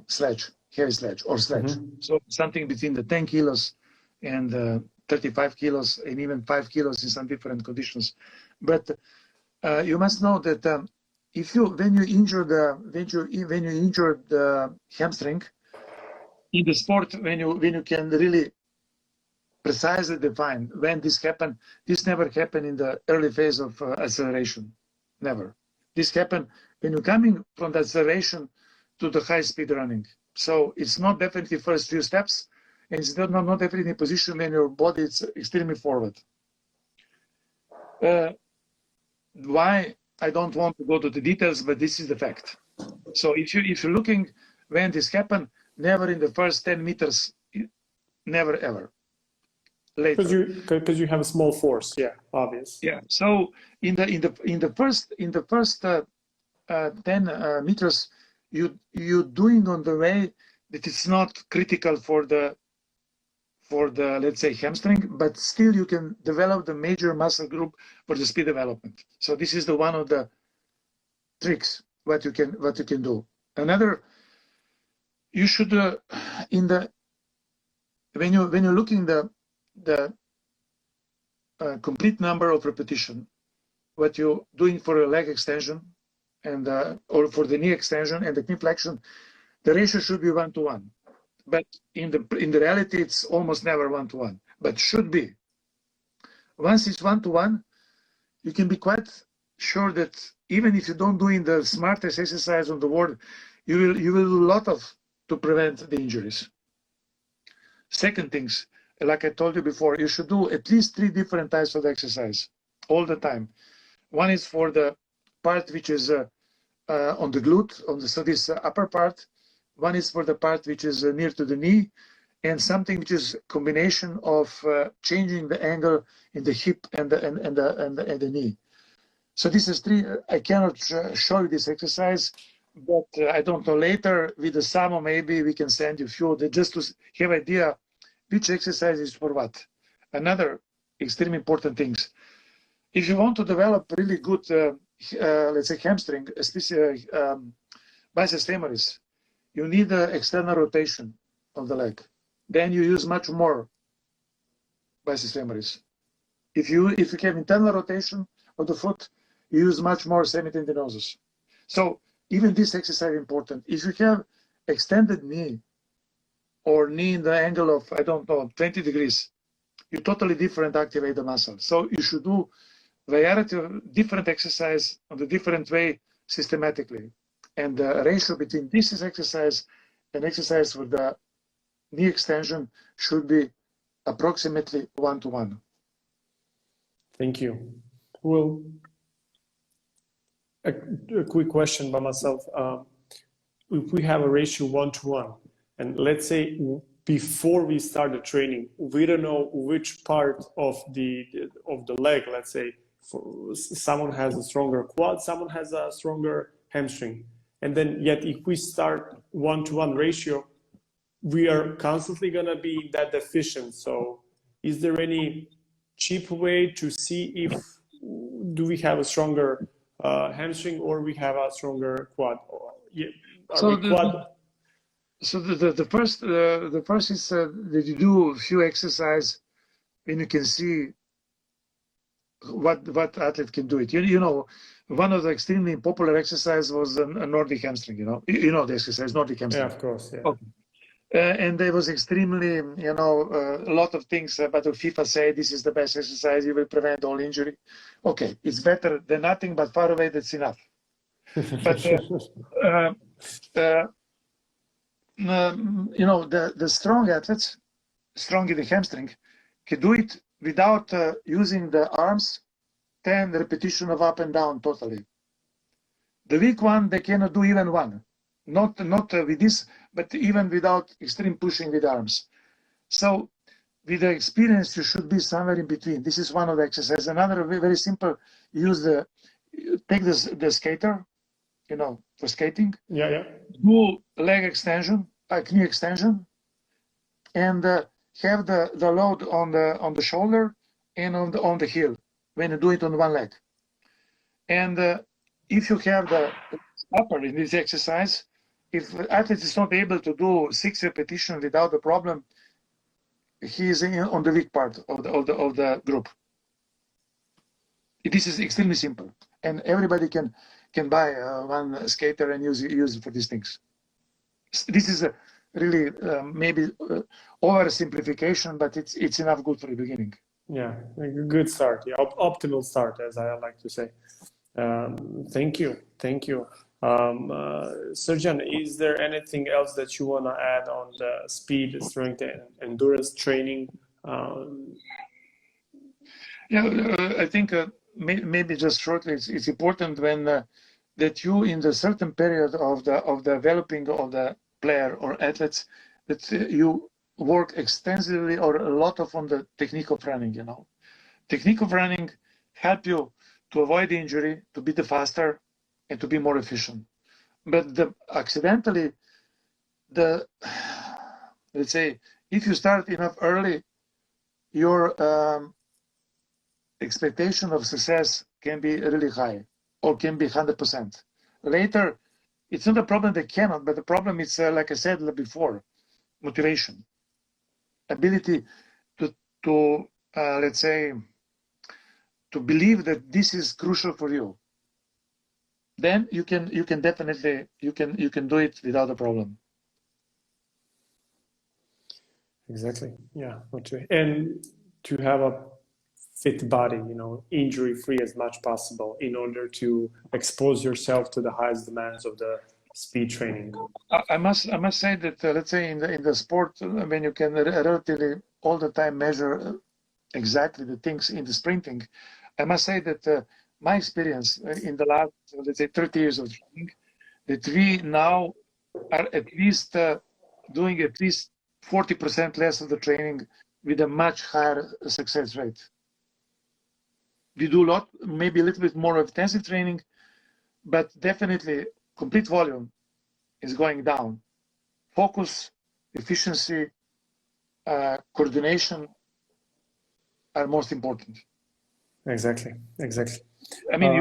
sledge, heavy sledge or sledge. Mm-hmm. So something between the 10 kilos and 35 kilos and even 5 kilos in some different conditions. But you must know that when you injure the hamstring in the sport, when you can really precisely define when this happened, this never happened in the early phase of acceleration. Never. This happened when you're coming from the acceleration to the high speed running. So it's not definitely first few steps, and it's not definitely a position when your body is extremely forward. Why? I don't want to go to the details, but this is the fact. So if you're looking when this happened, never in the first 10 meters, never ever. Later. Because you have a small force, yeah, obvious. Yeah. So in the first 10 meters, you're doing on the way that it's not critical for the let's say hamstring, but still you can develop the major muscle group for the speed development. So this is one of the tricks what you can do. Another, you should when you're looking the complete number of repetition, what you're doing for a leg extension and or for the knee extension and the knee flexion, the ratio should be 1-to-1. But in the reality, it's almost never 1-to-1. But should be. Once it's 1-to-1, you can be quite sure that even if you don't do in the smartest exercise on the world, you will do a lot to prevent the injuries. Second things, like I told you before, you should do at least 3 different types of exercise all the time. One is for the part which is on the glute, so this upper part. One is for the part which is near to the knee, and something which is combination of changing the angle in the hip and the knee. So this is 3. I cannot show you this exercise, but I don't know, later with the Samo maybe we can send you a few just to have idea which exercise is for what. Another extremely important things. If you want to develop really good, let's say hamstring, especially biceps femoris, you need the external rotation of the leg. Then you use much more biceps femoris. If you have internal rotation of the foot, you use much more semitendinosus. So even this exercise is important. If you have extended knee or knee in the angle of, I don't know, 20 degrees, you totally different activate the muscle. So you should do variety of different exercise on the different way systematically. And the ratio between this exercise and exercise for the knee extension should be approximately 1-to-1. Thank you. Well, a quick question by myself. If we have a ratio 1-to-1, and let's say before we start the training, we don't know which part of the leg, let's say, someone has a stronger quad, someone has a stronger hamstring. And then yet if we start 1-to-1 ratio, we are constantly going to be that deficient. So is there any cheap way to see if do we have a stronger hamstring or we have a stronger quad? So the first is that you do a few exercise and you can see what athlete can do it. You know, one of the extremely popular exercise was a Nordic hamstring. You know the exercise Nordic hamstring. Yeah, of course. Yeah. Okay. And there was extremely, a lot of things about FIFA say this is the best exercise, you will prevent all injury. Okay, it's better than nothing, but far away, that's enough. But, the strong athletes, strong in the hamstring, can do it without using the arms, 10 repetition of up and down totally. The weak one, they cannot do even one. Not with this, but even without extreme pushing with arms. So with the experience, you should be somewhere in between. This is one of the exercises. Another very simple, take the skater, for skating. Yeah. Do leg extension, knee extension, and have the load on the shoulder and on the heel when you do it on one leg. And if you have the upper in this exercise, if the athlete is not able to do 6 repetitions without a problem, he is on the weak part of the group. This is extremely simple, and everybody can buy one skater and use it for these things. This is a really maybe oversimplification, but it's enough good for the beginning. Yeah, a good start. Yeah, optimal start, as I like to say. Thank you. Srdjan, is there anything else that you want to add on the speed, strength, and endurance training? I think maybe just shortly, it's important when that you, in the certain period of the developing of the player or athletes, that you work extensively or a lot on the technique of running. Technique of running help you to avoid injury, to be the faster, and to be more efficient. But accidentally, let's say, if you start enough early, your expectation of success can be really high, or can be 100%. Later, it's not a problem they cannot, but the problem is, like I said before, motivation, ability to let's say, to believe that this is crucial for you. Then you can definitely you can do it without a problem. Exactly. Yeah. And to have a fit body, injury-free as much possible in order to expose yourself to the highest demands of the speed training. I must say that let's say in the sport, when you can relatively all the time measure exactly the things in the sprinting, I must say that my experience in the last, let's say, 30 years of training, that we now are at least doing at least 40% less of the training with a much higher success rate. We do a lot, maybe a little bit more intensive training, but definitely complete volume is going down. Focus, efficiency, coordination are most important. Exactly. I mean,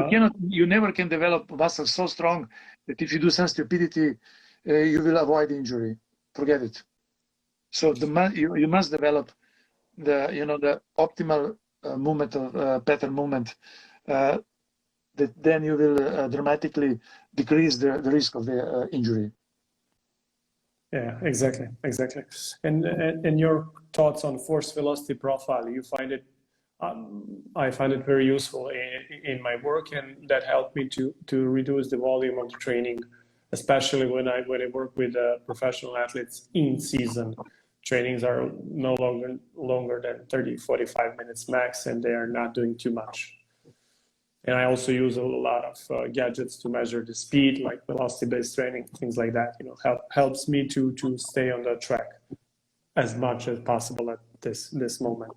you never can develop muscle so strong that if you do some stupidity, you will avoid injury. Forget it. So you must develop the optimal movement of pattern movement. That then you will dramatically decrease the risk of the injury. Yeah, exactly. And your thoughts on force velocity profile? You find it? I find it very useful in my work, and that helped me to reduce the volume of the training, especially when I work with professional athletes in season. Trainings are no longer than 30-45 minutes max, and they are not doing too much. And I also use a lot of gadgets to measure the speed, like velocity-based training, things like that. Helps me to stay on the track as much as possible at this moment.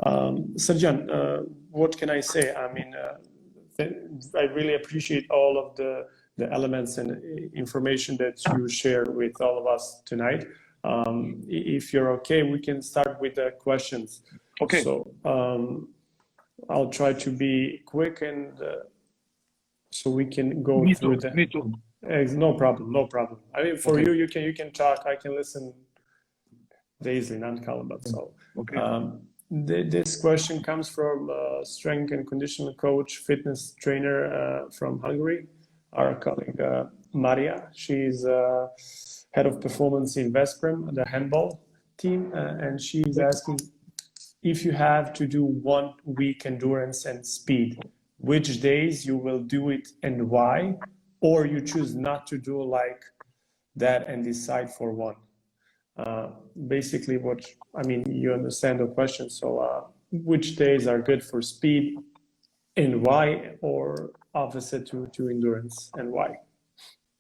Srdjan, what can I say? I mean, I really appreciate all of the elements and information that you share with all of us tonight. If you're okay, we can start with the questions. Okay. So I'll try to be quick, and so we can go through the. Me too. No problem. I mean, for you can talk. I can listen. Daisy, not Calabat. So this question comes from strength and conditioning coach, fitness trainer from Hungary, our colleague Maria. She's head of performance in Vesprem, the handball team, and she's asking if you have to do 1 week endurance and speed, which days you will do it and why, or you choose not to do like that and decide for one. Basically, you understand the question. So, which days are good for speed and why, or opposite to endurance and why?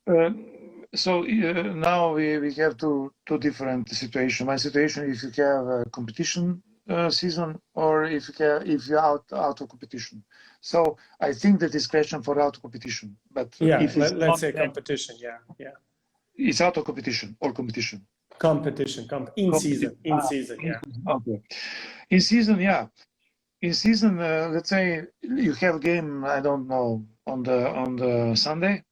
Now we have two different situations. My situation, if you have a competition season, or if you're out of competition. So I think that is question for out of competition. But yeah, if let's say competition. Yeah. It's out of competition or competition. In season. Yeah. Okay. In season, yeah. In season, let's say you have a game. I don't know, on the Sunday.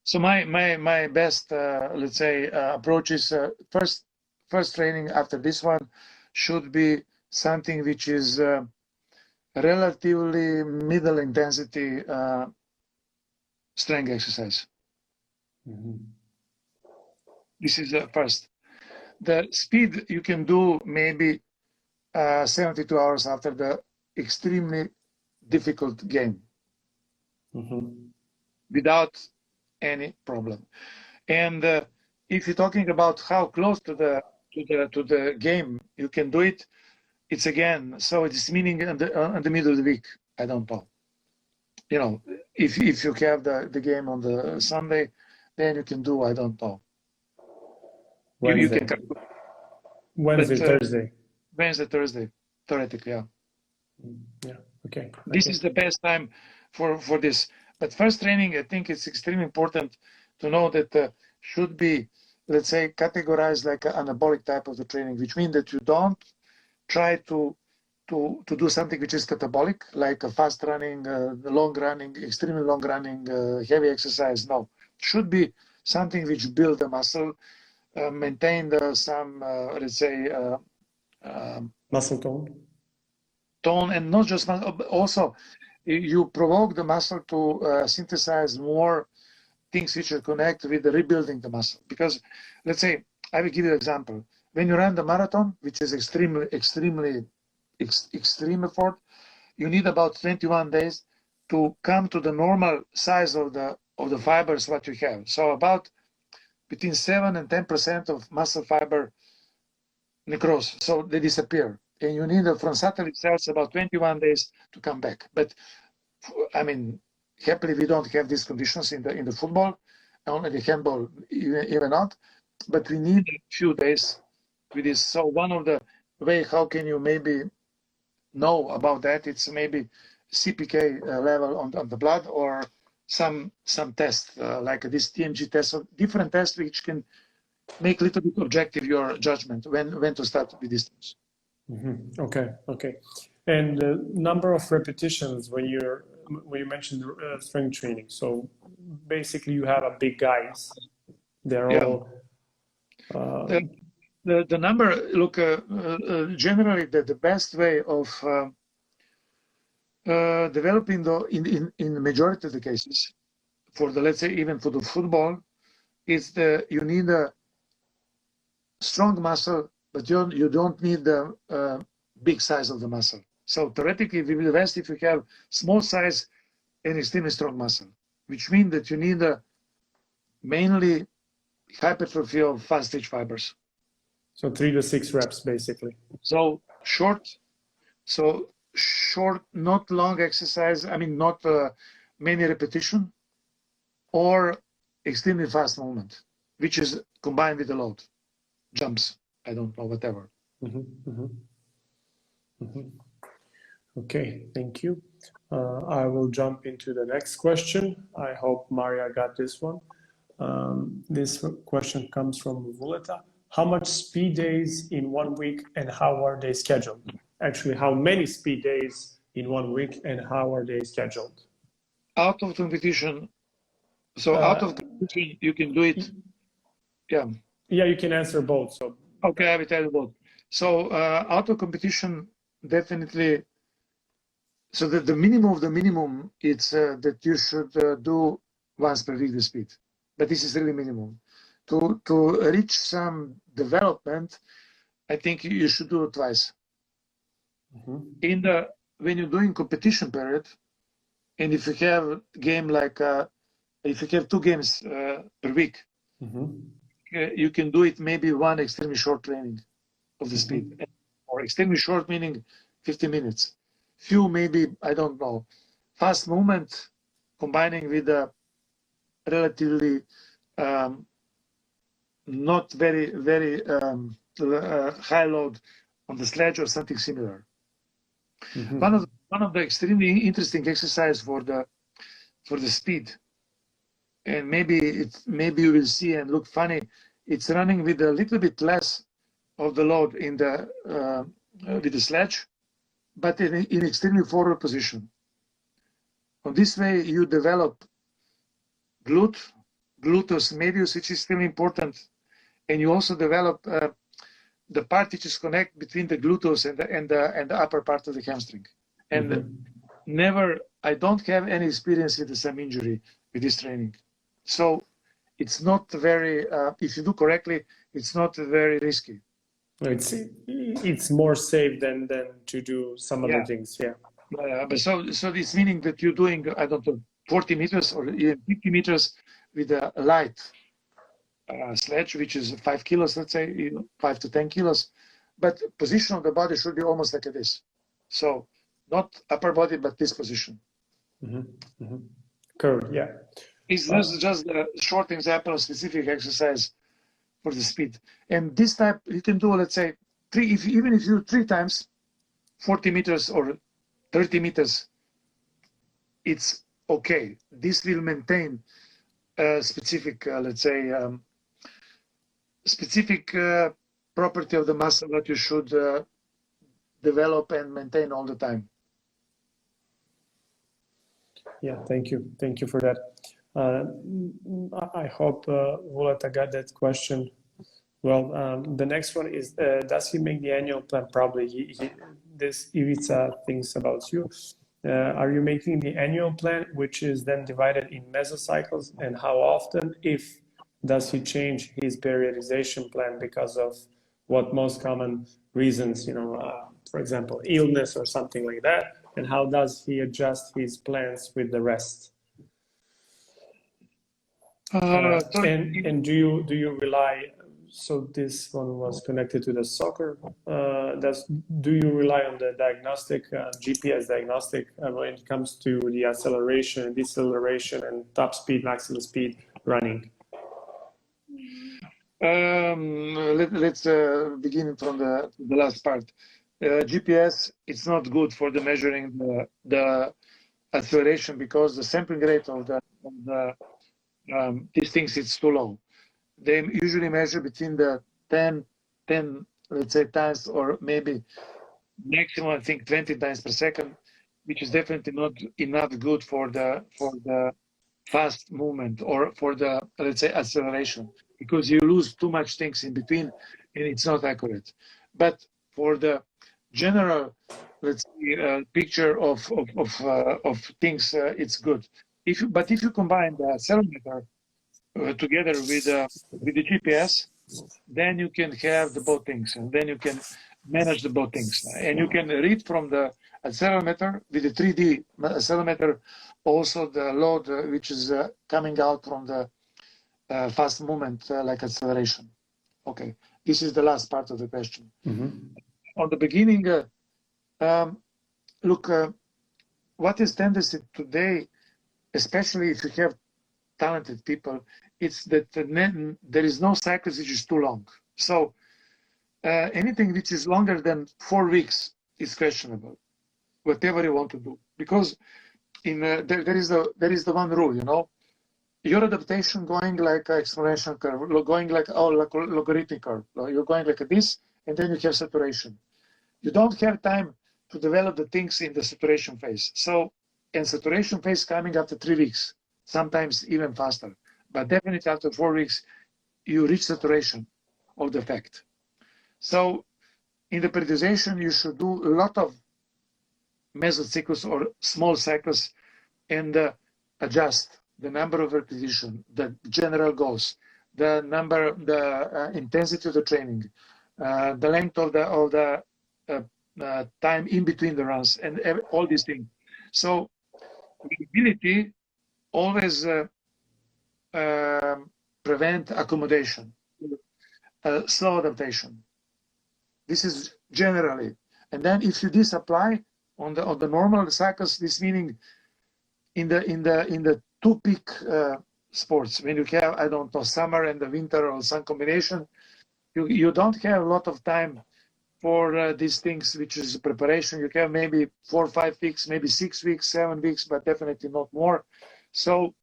So my best let's say approach is first training after this one should be something which is relatively middle intensity strength exercise. Mm-hmm. This is first. The speed you can do maybe 72 hours after the extremely difficult game, without any problem. And if you're talking about how close to the game you can do it, it's again, so it's meaning in the middle of the week. I don't know. You know, if you have the game on the Sunday, then you can do, I don't know. Wednesday. You can, Wednesday, Thursday. Wednesday, Thursday, theoretically, yeah. Yeah. Okay. This is the best time for this. But first training, I think it's extremely important to know that should be, let's say, categorized like an anabolic type of the training, which means that you don't try to do something which is catabolic, like a fast running, long running, extremely long running, heavy exercise. No, should be something which build the muscle, maintain some, let's say, muscle tone, and not just muscle, also you provoke the muscle to synthesize more things which are connected with the rebuilding the muscle. Because let's say, I will give you an example. When you run the marathon, which is extreme effort, you need about 21 days to come to the normal size of the fibers what you have. So about between 7 and 10% of muscle fiber necrose, so they disappear. And you need from satellite cells about 21 days to come back. But I mean, happily we don't have these conditions in the football, only the handball even not. But we need a few days with this. So one of the way how can you maybe know about that? It's maybe CPK level on the blood, or some test like this TMG test, so different tests which can make a little bit objective your judgment when to start with these things. Okay. And the number of repetitions when you mentioned strength training. So basically, you have a big guys. They're all. The number. Look, generally, the best way of developing in the majority of the cases, for the, let's say, even for the football, is you need a strong muscle, but you don't need the big size of the muscle. So theoretically, it will be the best if you have small size and extremely strong muscle, which means that you need mainly hypertrophy of fast twitch fibers. So 3 to 6 reps, basically. So short, not long exercise. I mean, not many repetition, or extremely fast movement, which is combined with the load, jumps. I don't know, whatever. Okay, thank you. I will jump into the next question. I hope Maria got this one. This question comes from Vuleta. How much speed days in 1 week and how are they scheduled? Actually, how many speed days in 1 week and how are they scheduled? Out of competition. So out of competition, you can do it. Yeah. Yeah, you can answer both. So okay, I will tell you both. So out of competition, definitely. So the minimum of the minimum, it's that you should do once per week the speed. But this is really minimum. to reach some development, I think you should do it twice. Mm-hmm. When you're doing competition period, and if you have game like if you have 2 games per week, Mm-hmm. You can do it maybe one extremely short training of the Mm-hmm. speed, or extremely short meaning 50 minutes. Few maybe, I don't know, fast movement combining with a relatively not very high load on the sledge or something similar. Mm-hmm. One of the extremely interesting exercise for the speed, and maybe you will see and look funny. It's running with a little bit less of the load in the with the sledge, but in extremely forward position. On this way, you develop gluteus medius, which is still important, and you also develop the part which is connect between the gluteus and the upper part of the hamstring. And Mm-hmm. I don't have any experience with some injury with this training. So it's not very, if you do correctly, it's not very risky. It's more safe than to do some other things. Yeah. But so this meaning that you're doing, I don't know, 40 meters or even 50 meters with a light sledge, which is 5 kilos, let's say, 5 to 10 kilos. But position of the body should be almost like this. So not upper body, but this position. Mm-hmm. Mm-hmm. Correct. Yeah. It's just a short example of specific exercise for the speed. And this type, you can do, let's say, even if you do 3 times, 40 meters or 30 meters, it's okay. This will maintain a specific, let's say, specific property of the muscle that you should develop and maintain all the time. Yeah, thank you. Thank you for that. I hope Vuleta got that question. Well, the next one is, does he make the annual plan? Probably. This Ivica thinks about you. Are you making the annual plan, which is then divided in mesocycles, and how often? If does he change his periodization plan because of what most common reasons, for example, illness or something like that, and how does he adjust his plans with the rest? And do you rely? So this one was connected to the soccer. Do you rely on the diagnostic, GPS diagnostic, when it comes to the acceleration and deceleration and top speed, maximum speed running? Let's begin from the last part. GPS, it's not good for the measuring the acceleration because the sampling rate of these things is too low. They usually measure between the 10, let's say, times, or maybe maximum, I think, 20 times per second, which is definitely not enough good for the fast movement or for the, let's say, acceleration, because you lose too much things in between and it's not accurate. But for the general, let's say, picture of things, it's good. But if you combine the accelerometer together with the GPS, then you can have the both things, and then you can manage the both things, and you can read from the accelerometer with the 3D accelerometer also the load which is coming out from the fast movement like acceleration. Okay, this is the last part of the question. On the beginning, look, what is tendency today, especially if you have talented people, it's that there is no cycles which is too long. So anything which is longer than 4 weeks is questionable, whatever you want to do, because there is the one rule, your adaptation going like an exponential curve, going like logarithmic curve. You're going like this, and then you have saturation. You don't have time to develop the things in the saturation phase. So, and saturation phase coming after 3 weeks, sometimes even faster. But definitely after 4 weeks, you reach saturation of the effect. So in the periodization, you should do a lot of mesocycles or small cycles and adjust the number of repetition, the general goals, the number, the intensity of the training, the length of the time in between the runs, and all these things. So variability always prevent accommodation, slow adaptation. This is generally, and then if you disapply on the normal cycles, this meaning in the two peak sports, when you have, I don't know, summer and the winter or some combination, you don't have a lot of time for these things, which is preparation. You have maybe 4 or 5 weeks, maybe 6 weeks, 7 weeks, but definitely not more. So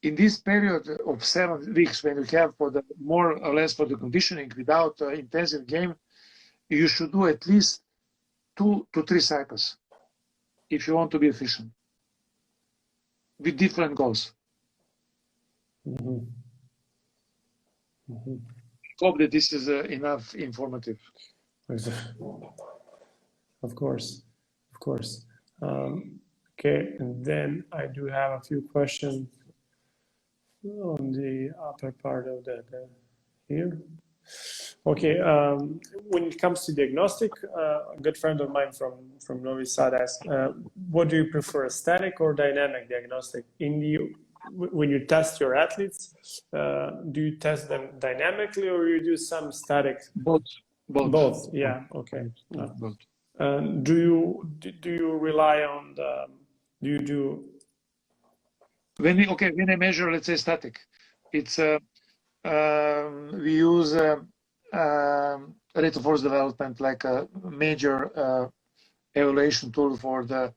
in this period of 7 weeks, when you have for the more or less for the conditioning without intensive game, you should do at least 2 to 3 cycles if you want to be efficient with different goals. Mm-hmm. Mm-hmm. Hope that this is enough informative. Of course, of course. Okay, and then I do have a few questions on the upper part of the here. Okay, when it comes to diagnostic, a good friend of mine from Novi Sad asked, what do you prefer, static or dynamic diagnostic? When you test your athletes, do you test them dynamically or you do some static? Both. Both. Yeah. Okay. Both. Do you rely on the? Do you do? When I measure, let's say static, it's we use rate of force development like a major evaluation tool for the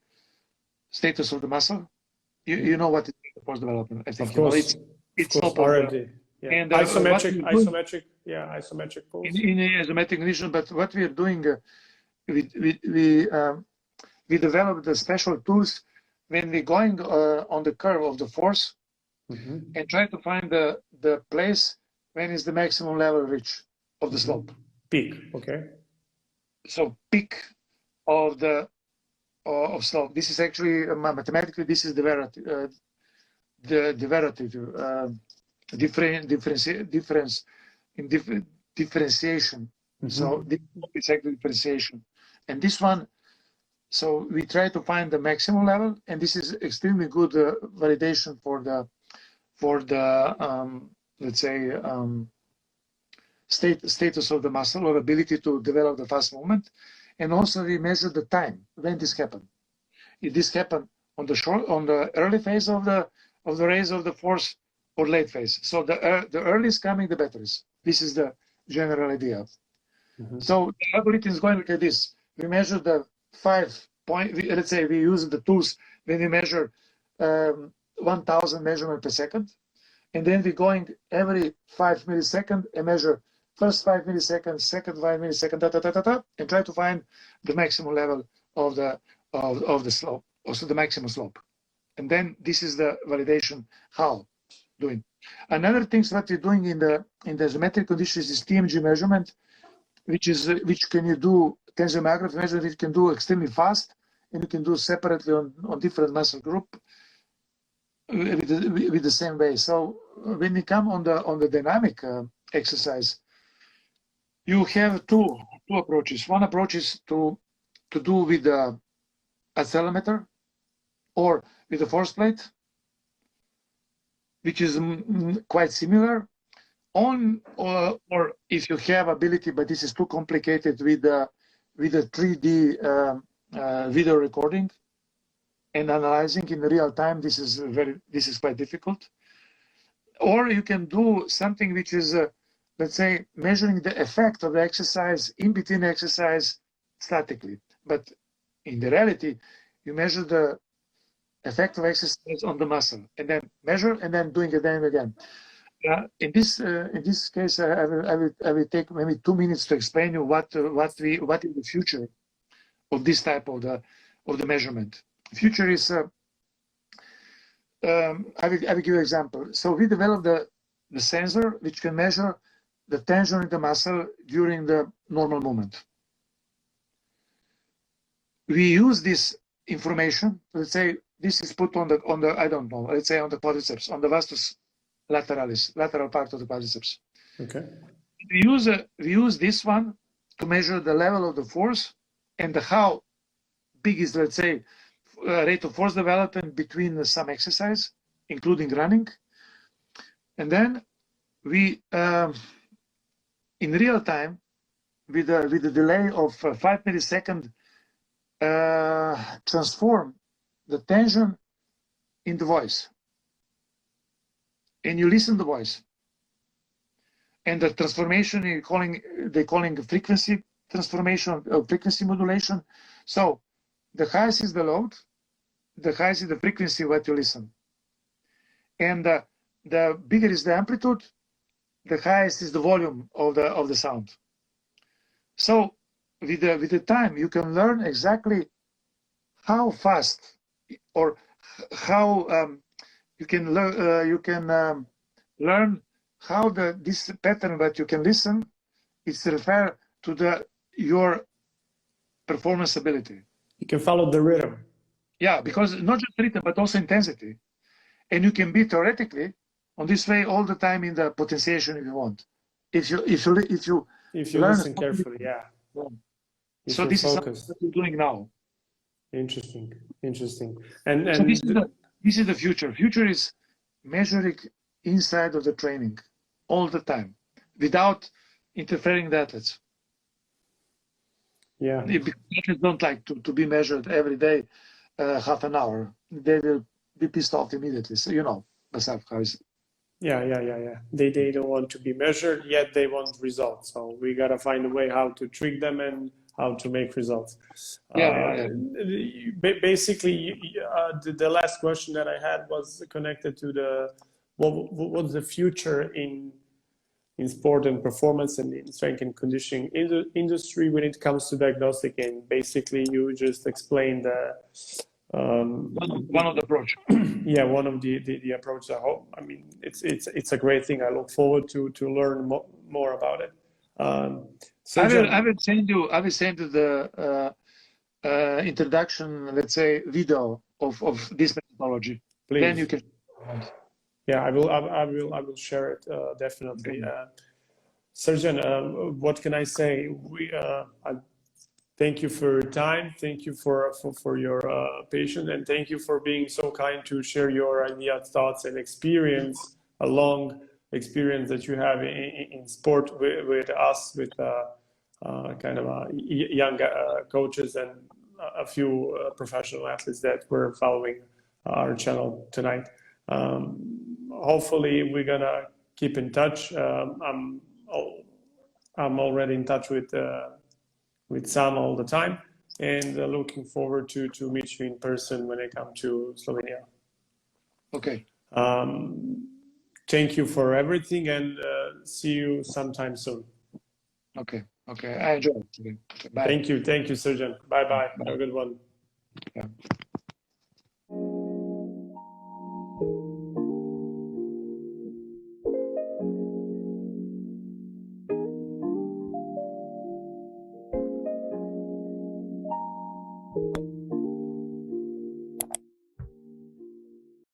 status of the muscle. You know what is rate of force development? I think of course, it's not already. Yeah. And isometric pulse. In isometric condition, but what we are doing, we developed the special tools when we're going on the curve of the force, mm-hmm. and try to find the place when is the maximum level reach of the slope. Peak, okay. So peak of the of slope. This is actually mathematically this is difference in differentiation. Mm-hmm. So it's actually differentiation, and this one. So we try to find the maximum level, and this is extremely good validation for the let's say status of the muscle or ability to develop the fast movement, and also we measure the time when this happened. If this happened on the early phase of the raise of the force or late phase. So the earliest coming, the better is. This is the general idea. Mm-hmm. So the algorithm is going like this. We measure the 5 point. Let's say we use the tools when we measure 1,000 measurements per second, and then we're going every 5 milliseconds and measure first 5 milliseconds, second 5 milliseconds, and try to find the maximum level of the slope, also the maximum slope. And then this is the validation how doing. Another thing that we're doing in the isometric conditions is TMG measurement, which can you do tensiomyography measurement. It can do extremely fast, and you can do separately on different muscle group with the same way. So when we come on the dynamic exercise, you have two approaches. One approach is to do with the accelerometer or with the force plate, which is quite similar. Or if you have ability, but this is too complicated with the 3D video recording and analyzing in real time. This is quite difficult. Or you can do something which is let's say measuring the effect of the exercise in between exercise statically, but in the reality you measure the effect of exercise on the muscle and then measure and then doing it again. In this case, I will take maybe 2 minutes to explain you what is the future of this type of the measurement. The future is I will give you an example. So we developed the sensor which can measure the tension in the muscle during the normal movement. We use this information. Let's say this is put on the I don't know. Let's say on the quadriceps, on the vastus lateralis, lateral part of the quadriceps. Okay. We use this one to measure the level of the force and how big is, let's say, rate of force development between some exercise, including running. And then we, in real time, with a delay of 5 milliseconds, transform the tension in the voice. And you listen to the voice. And the transformation, they're calling frequency transformation or frequency modulation. So the highest is the load, the highest is the frequency what you listen. And the bigger is the amplitude, the highest is the volume of the sound. So with the time, you can learn exactly how fast or how you can learn how this pattern that you can listen is referred to your performance ability. You can follow the rhythm. Yeah, because not just rhythm but also intensity, and you can be theoretically on this way all the time in the potentiation if you want. If you listen carefully, yeah. So this is something that we're doing now. Interesting. And so this is the future. Future is measuring inside of the training all the time without interfering the athletes. Yeah. Athletes don't like to be measured every day, half an hour. They will be pissed off immediately. So you know myself how is it. Yeah. They don't want to be measured, yet they want results. So we gotta find a way how to trick them and how to make results. Basically, the last question that I had was connected to what's the future in sport and performance and in strength and conditioning industry when it comes to diagnostic. And basically, you just explained one of the approach. Yeah, one of the approach. I mean, it's a great thing. I look forward to learn more about it. I will send you the introduction, let's say, video of this methodology. Please. Then you can. Yeah, I will share it definitely. Srdjan, what can I say? I thank you for your time. Thank you for your patience, and thank you for being so kind to share your ideas, thoughts, and experience, a long experience that you have in sport with us, with kind of young coaches and a few professional athletes that were following our channel tonight. Hopefully, we're gonna keep in touch. I'm already in touch with Sam all the time, and looking forward to meet you in person when I come to Slovenia. Okay. Thank you for everything, and see you sometime soon. Okay. I enjoy it. Okay. Bye. Thank you, Srdjan. Bye. Have a good one. Yeah.